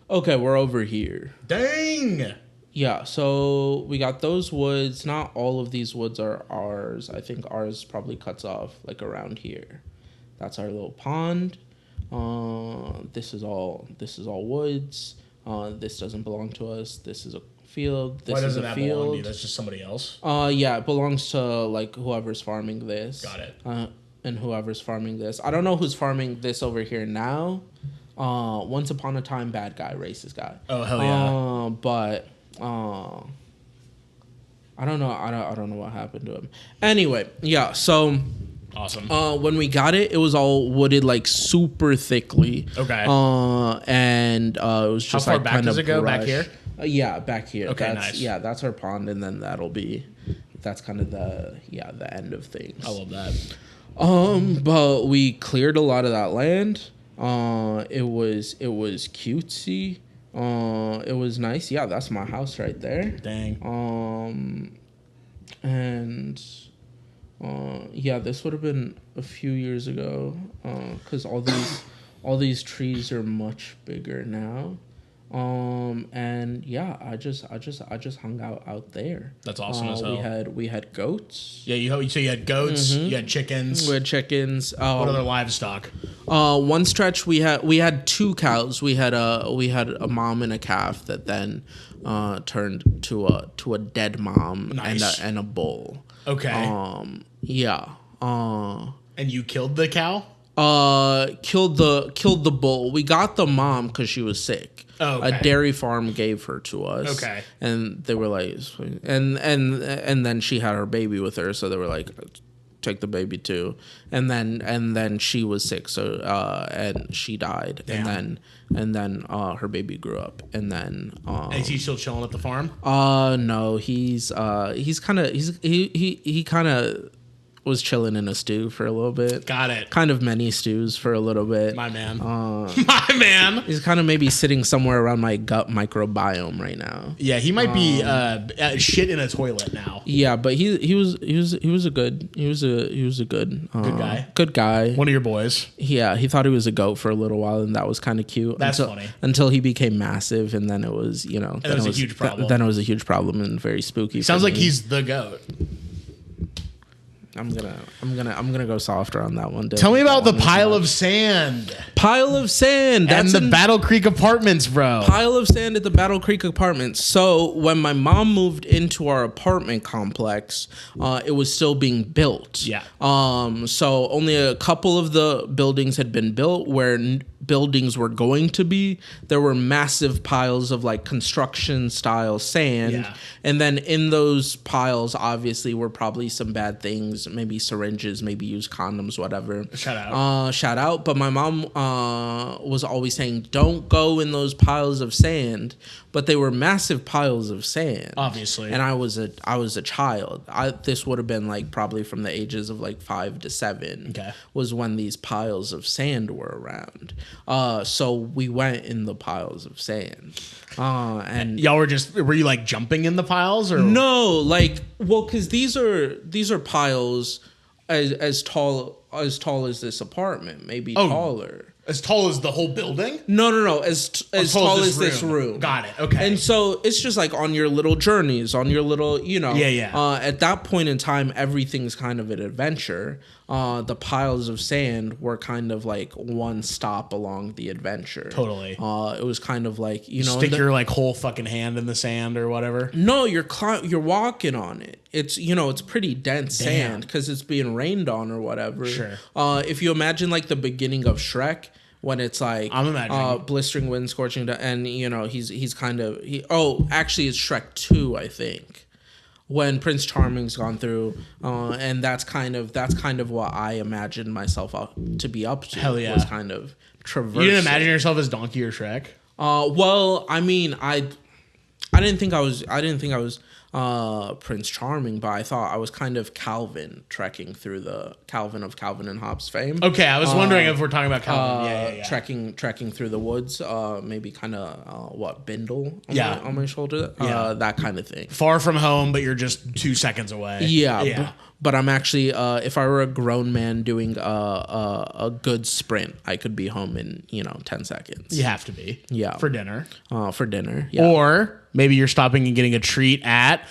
Okay, we're over here. Dang! Yeah, so we got those woods. Not all of these woods are ours. I think ours probably cuts off like around here. That's our little pond. This is all woods. This doesn't belong to us. This is a field. This Why is doesn't a that field. belong to you? That's just somebody else? Yeah, it belongs to like whoever's farming this. Got it. and whoever's farming this. I don't know who's farming this over here now. Once upon a time, bad guy, racist guy. Oh hell yeah! But I don't know. I don't know what happened to him. Anyway, yeah. So awesome. When we got it, it was all wooded like super thickly. Okay. And it was just how far like back kind does of it go? brush. Back here? Yeah, back here. Okay, nice. Yeah, that's our pond, and then that's kind of the end of things. I love that. But we cleared a lot of that land. It was cutesy. It was nice. Yeah, that's my house right there. Dang. And yeah, this would have been a few years ago. Because all these trees are much bigger now. And yeah, I just hung out there. That's awesome as hell. We had goats. Yeah, so you had goats, you had chickens. We had chickens. What other livestock? One stretch we had 2 cows. We had a mom and a calf that then turned to a dead mom. Nice. and a bull. Okay. Yeah. And you killed the cow? Killed the bull. We got the mom because she was sick. Oh, okay. A dairy farm gave her to us. Okay. And they were like, and then she had her baby with her, so they were like, take the baby too. And then she was sick, so and she died. Damn. And then her baby grew up. And then is he still chilling at the farm? No, he kind of was chilling in a stew for a little bit. Got it. Kind of many stews for a little bit. My man. My man. He's kind of maybe sitting somewhere around my gut microbiome right now. Yeah, he might be shit in a toilet now. Yeah, but he was a good guy. Good guy. One of your boys. Yeah, he thought he was a goat for a little while, and that was kind of cute. That's funny. Until he became massive, and then it was then it was a huge problem. Then it was a huge problem and very spooky. Sounds like he's the goat. I'm gonna go softer on that one. Tell me about the pile of sand. Pile of sand. That's the Battle Creek Apartments, bro. Pile of sand at the Battle Creek Apartments. So when my mom moved into our apartment complex, it was still being built. Yeah. So only a couple of the buildings had been built where buildings were going to be. There were massive piles of like construction style sand. Yeah. And then in those piles, obviously, were probably some bad things, maybe syringes, maybe used condoms, whatever. Shout out. But my mom was always saying, don't go in those piles of sand. But they were massive piles of sand. Obviously. And I was a child. This would have been like probably from the ages of like 5 to 7. Okay. Was when these piles of sand were around. So we went in the piles of sand. And y'all were you like jumping in the piles or no? Like, well, because these are piles as tall as this apartment, maybe taller. As tall as the whole building? No. As tall as this room. Got it. Okay. And so it's just like on your little journeys, on your little, Yeah. At that point in time, everything's kind of an adventure. The piles of sand were kind of like one stop along the adventure. Totally. It was kind of like, stick your like whole fucking hand in the sand or whatever. No, you're walking on it. It's it's pretty dense sand because it's being rained on or whatever. Sure. If you imagine like the beginning of Shrek, when it's like I'm imagining blistering wind, scorching, and he's kind of actually it's Shrek 2, I think, when Prince Charming's gone through, and that's kind of what I imagined myself to be up to. Hell yeah. Was kind of traversing. You didn't imagine yourself as Donkey or Shrek? Well, I mean, I didn't think I was Prince Charming, but I thought I was kind of Calvin trekking through the Calvin of Calvin and Hobbes fame. Okay, I was wondering if we're talking about Calvin. Yeah. Trekking through the woods, maybe kind of Bindle on my shoulder, that kind of thing. Far from home, but you're just 2 seconds away. Yeah. But I'm actually, if I were a grown man doing a good sprint, I could be home in 10 seconds. You have to be. Yeah. For dinner. Yeah. Or maybe you're stopping and getting a treat at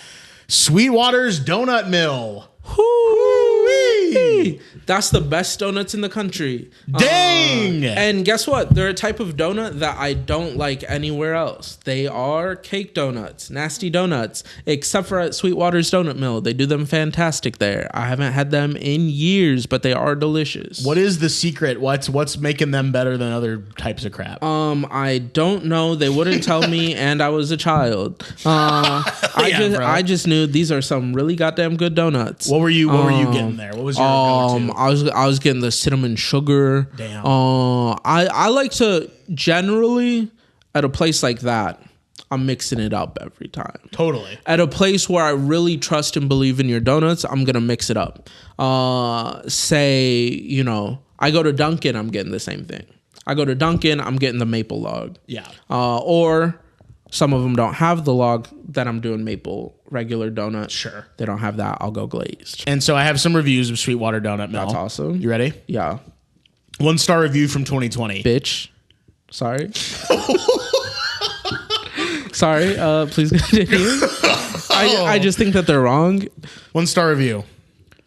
Sweetwater's Donut Mill. Woo-wee. Hey! That's the best donuts in the country. Dang! And guess what? They're a type of donut that I don't like anywhere else. They are cake donuts, nasty donuts, except for at Sweetwater's Donut Mill. They do them fantastic there. I haven't had them in years, but they are delicious. What is the secret? What's making them better than other types of crap? I don't know. They wouldn't tell me, and I was a child. I just knew these are some really goddamn good donuts. What were you getting there? What was your go-to? I was getting the cinnamon sugar. Damn. I like to generally at a place like that, I'm mixing it up every time. Totally. At a place where I really trust and believe in your donuts, I'm gonna mix it up. Say, I go to Dunkin', I'm getting the same thing. I go to Dunkin', I'm getting the maple log. Yeah. Or some of them don't have the log, then I'm doing maple regular donut. Sure. They don't have that, I'll go glazed. And so I have some reviews of Sweetwater Donut Mill. That's awesome. You ready? Yeah. 1-star review from 2020. Bitch. Sorry. Sorry. Please continue. I just think that they're wrong. 1-star review.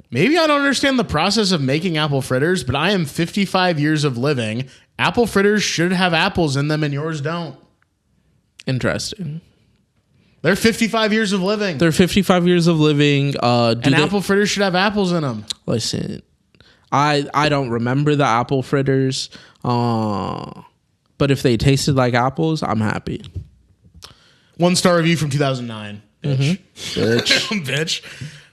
Maybe I don't understand the process of making apple fritters, but I am 55 years of living. Apple fritters should have apples in them and yours don't. Interesting. They're 55 years of living. They're 55 years of living. Apple fritters should have apples in them. Listen, I don't remember the apple fritters, but if they tasted like apples, I'm happy. 1-star review from 2009. Bitch. Bitch. Bitch.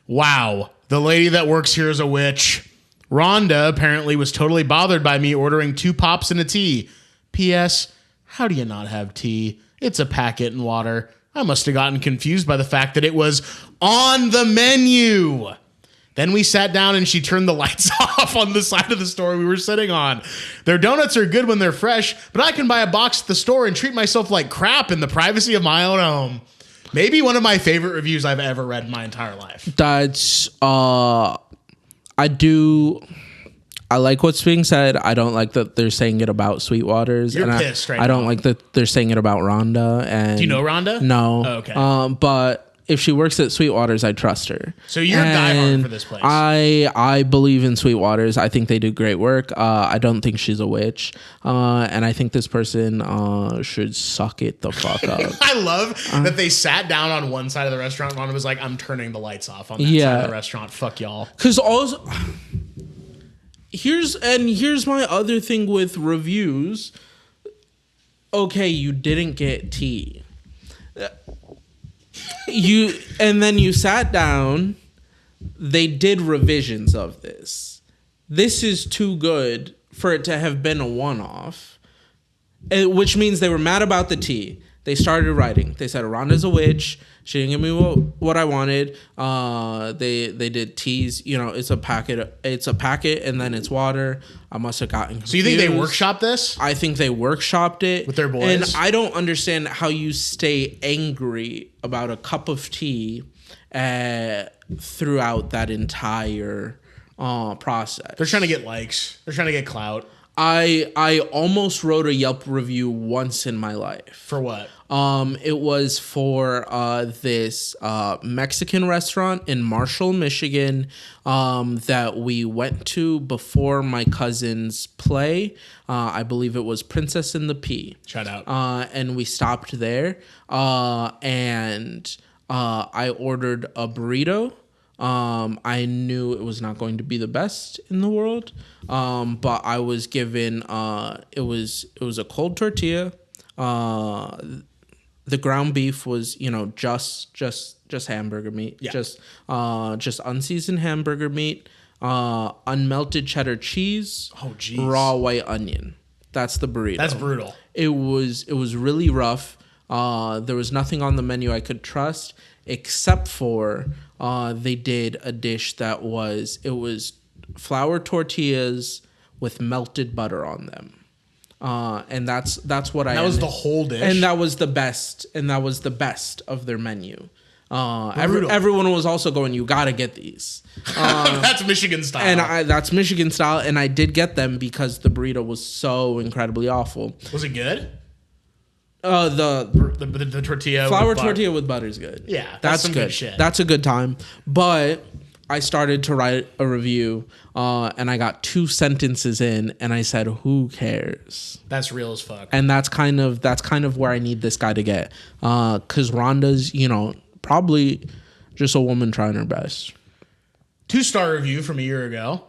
Wow. The lady that works here is a witch. Rhonda apparently was totally bothered by me ordering 2 pops and a tea. P.S. How do you not have tea? It's a packet and water. I must have gotten confused by the fact that it was on the menu. Then we sat down and she turned the lights off on the side of the store we were sitting on. Their donuts are good when they're fresh, but I can buy a box at the store and treat myself like crap in the privacy of my own home. Maybe one of my favorite reviews I've ever read in my entire life. That's, I like what's being said. I don't like that they're saying it about Sweetwater's. You're pissed right now. I don't now. like that they're saying it about Rhonda. And Do you know Rhonda? No. Oh, okay. But if she works at Sweetwater's, I trust her. So you're diehard for this place. I believe in Sweetwater's. I think they do great work. I don't think she's a witch. And I think this person should suck it the fuck up. I love that they sat down on one side of the restaurant. Rhonda was like, I'm turning the lights off on that side of the restaurant. Fuck y'all. Because also... Here's my other thing with reviews. Okay, you didn't get tea. And then you sat down. They did revisions of this. This is too good for it to have been a one-off. Which means they were mad about the tea. They started writing. They said Rhonda's a witch. She didn't give me what I wanted. They did teas. It's a packet. It's a packet, and then it's water. I must have gotten confused. So you think they workshopped this? I think they workshopped it with their boys. And I don't understand how you stay angry about a cup of tea throughout that entire process. They're trying to get likes. They're trying to get clout. I almost wrote a Yelp review once in my life. For what? It was for this Mexican restaurant in Marshall, Michigan, that we went to before my cousin's play. I believe it was Princess and the Pea. Shout out. And we stopped there, and I ordered a burrito. I knew it was not going to be the best in the world, but I was given it was a cold tortilla. The ground beef was just hamburger meat, just unseasoned hamburger meat, unmelted cheddar cheese, raw white onion. That's the burrito. That's brutal. It was really rough. There was nothing on the menu I could trust except for they did a dish that was flour tortillas with melted butter on them. And that's what I. That was the whole dish, and that was the best. And that was the best of their menu. Everyone was also going, you gotta get these. That's Michigan style. And that's Michigan style. And I did get them because the burrito was so incredibly awful. Was it good? The tortilla, flour tortilla with butter is good. Yeah, that's some good shit. That's a good time. But I started to write a review, and I got 2 sentences in, and I said, "Who cares?" That's real as fuck. And that's kind of where I need this guy to get, because Rhonda's, probably just a woman trying her best. 2-star review from a year ago.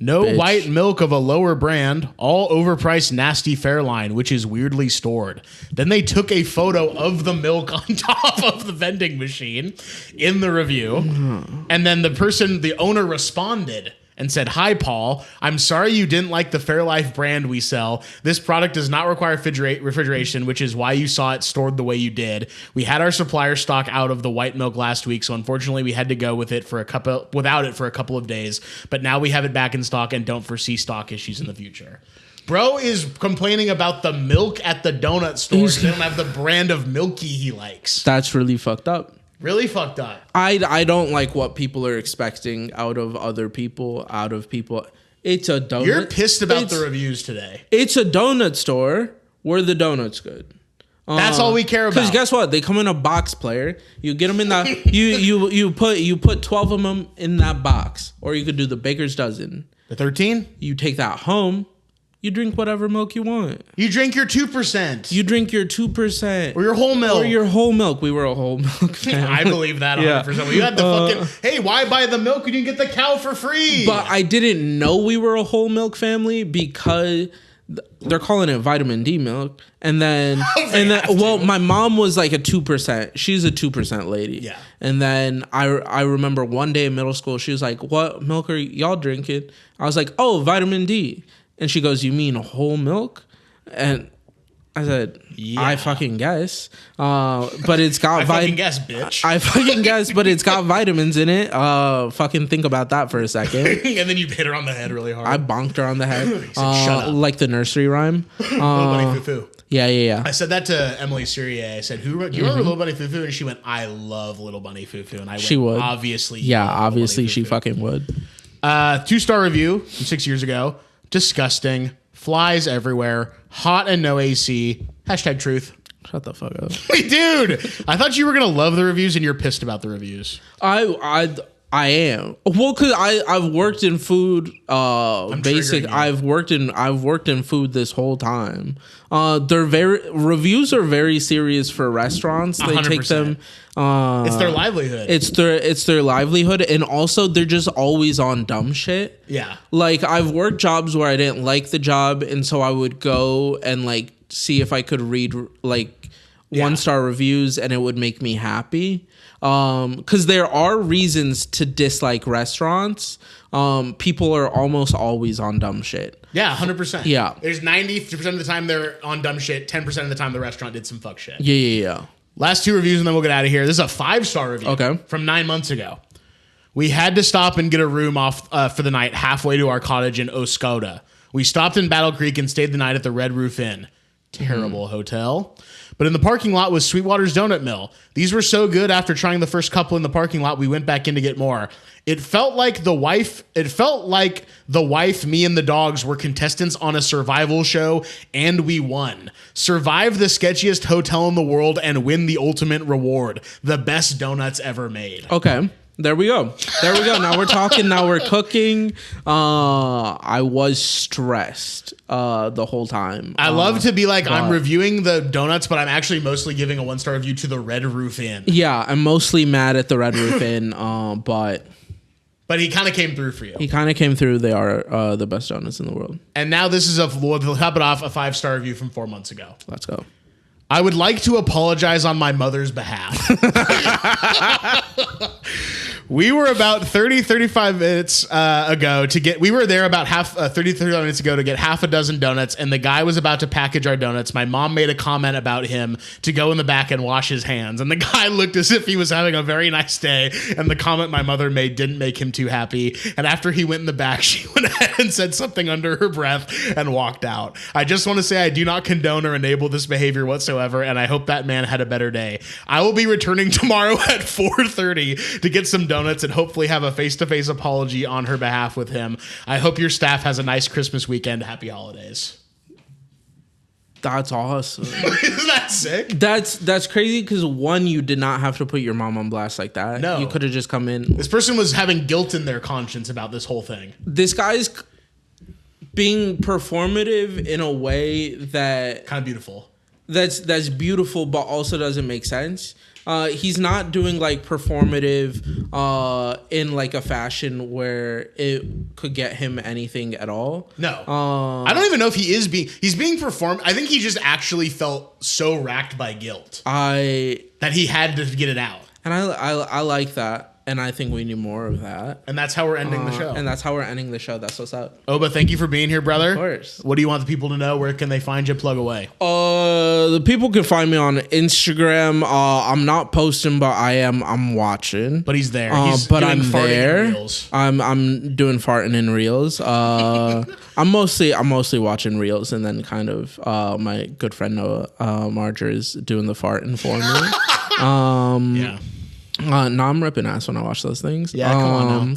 No Bitch. white milk of a lower brand, all overpriced nasty Fairline, which is weirdly stored. Then they took a photo of the milk on top of the vending machine in the review. And then the owner responded and said, "Hi, Paul. I'm sorry you didn't like the Fairlife brand we sell. This product does not require refrigeration, which is why you saw it stored the way you did. We had our supplier stock out of the white milk last week, so unfortunately we had to go without it for a couple of days. But now we have it back in stock and don't foresee stock issues in the future." Bro is complaining about the milk at the donut store. They don't have the brand of milky he likes. That's really fucked up. Really fucked up. I don't like what people are expecting out of other people, It's a donut. You're pissed about the reviews today. It's a donut store where the donut's good. That's all we care about. Because guess what? They come in a box, player. You get them in that. you put 12 of them in that box, or you could do the baker's dozen. The 13? You take that home. You drink whatever milk you want. You drink your 2%. You drink your 2%. Or your whole milk. Or your whole milk. We were a whole milk fan. I believe that 100%. Well, you had the fucking, hey, why buy the milk when you can get the cow for free? But I didn't know we were a whole milk family because they're calling it vitamin D milk. And then, my mom was like a 2%. She's a 2% lady. Yeah. And then I remember one day in middle school, she was like, "What milk are y'all drinking?" I was like, "Oh, vitamin D." And she goes, "You mean whole milk?" And I said, "Yeah. I fucking guess. But it's got I fucking guess, bitch. I fucking guess, but it's got vitamins in it. Fucking think about that for a second." And then you hit her on the head really hard. I bonked her on the head. Shut up. Like the nursery rhyme. Little Bunny Foo-Foo. Yeah. I said that to Emily Surier. I said, do you remember Little Bunny Foo-Foo? And she went, "I love Little Bunny Foo-Foo." And I went, she would. Obviously. Yeah, obviously she fucking would. 2-star review from 6 years ago. Disgusting. Flies everywhere. Hot and no AC. #truth. Shut the fuck up. Hey, dude. I thought you were going to love the reviews and you're pissed about the reviews. I am. Well, because I've worked in food. I've worked in food this whole time. Reviews are very serious for restaurants. They 100%. Take them. It's their livelihood. It's their livelihood, and also they're just always on dumb shit. Yeah. Like I've worked jobs where I didn't like the job, and so I would go and like see if I could read like 1-star reviews, and it would make me happy. Because there are reasons to dislike restaurants. People are almost always on dumb shit. Yeah, 100%. Yeah. There's 90% of the time they're on dumb shit. 10% of the time the restaurant did some fuck shit. Yeah. Last 2 reviews and then we'll get out of here. This is a 5-star review. Okay. From 9 months ago. We had to stop and get a room off for the night halfway to our cottage in Oscoda. We stopped in Battle Creek and stayed the night at the Red Roof Inn. Terrible hotel. But in the parking lot was Sweetwater's Donut Mill. These were so good after trying the first couple in the parking lot, we went back in to get more. It felt like the wife, me and the dogs were contestants on a survival show, and we won. Survive the sketchiest hotel in the world and win the ultimate reward. The best donuts ever made. Okay. There we go. Now we're talking. Now we're cooking. I was stressed the whole time. I love to be like, I'm reviewing the donuts, but I'm actually mostly giving a 1-star review to the Red Roof Inn. Yeah, I'm mostly mad at the Red Roof Inn, but he kind of came through for you. He kind of came through. They are the best donuts in the world. And now this is we'll top it off, a 5-star review from 4 months ago. Let's go. I would like to apologize on my mother's behalf. We were about 35 minutes ago to get, we were there about 35 minutes ago to get half a dozen donuts, and the guy was about to package our donuts. My mom made a comment about him to go in the back and wash his hands, and the guy looked as if he was having a very nice day, and the comment my mother made didn't make him too happy, and after he went in the back, she went ahead and said something under her breath and walked out. I just want to say I do not condone or enable this behavior whatsoever, and I hope that man had a better day. I will be returning tomorrow at 4:30 to get some donuts and hopefully have a face-to-face apology on her behalf with him. I hope your staff has a nice Christmas weekend. Happy holidays. That's awesome. Isn't that sick? That's crazy because one, you did not have to put your mom on blast like that. No. You could have just come in. This person was having guilt in their conscience about this whole thing. This guy's being performative in a way that kind of beautiful. That's beautiful, but also doesn't make sense. He's not doing like performative in like a fashion where it could get him anything at all. No, I don't even know if he's being performed. I think he just actually felt so racked by guilt that he had to get it out. And I like that. And I think we need more of that. And that's how we're ending the show. And that's how we're ending the show. That's what's up. Oba, thank you for being here, brother. Of course. What do you want the people to know? Where can they find you? Plug away. The people can find me on Instagram. I'm not posting, but I'm watching. But he's there. I'm there. Reels. I'm doing farting in reels. I'm mostly watching reels, and then kind of my good friend Noah Marger is doing the farting for me. Yeah. No, I'm ripping ass when I watch those things. Yeah,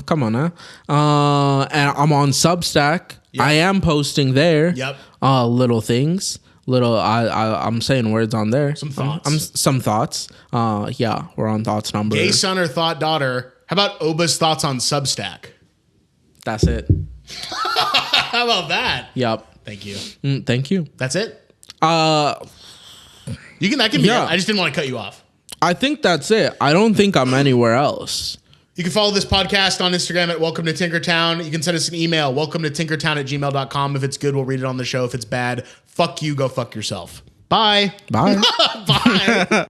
come on now. And I'm on Substack. Yep. I am posting there. Yep. Little things. I'm saying words on there. Some thoughts. Some thoughts. Yeah, we're on thoughts number. Gay son or thought daughter. How about Oba's thoughts on Substack? That's it. How about that? Yep. Thank you. Thank you. That's it. That can be it. I just didn't want to cut you off. I think that's it. I don't think I'm anywhere else. You can follow this podcast on Instagram at Welcome to Tinkertown. You can send us an email, welcometotinkertown@gmail.com. If it's good, we'll read it on the show. If it's bad, fuck you, go fuck yourself. Bye. Bye. Bye.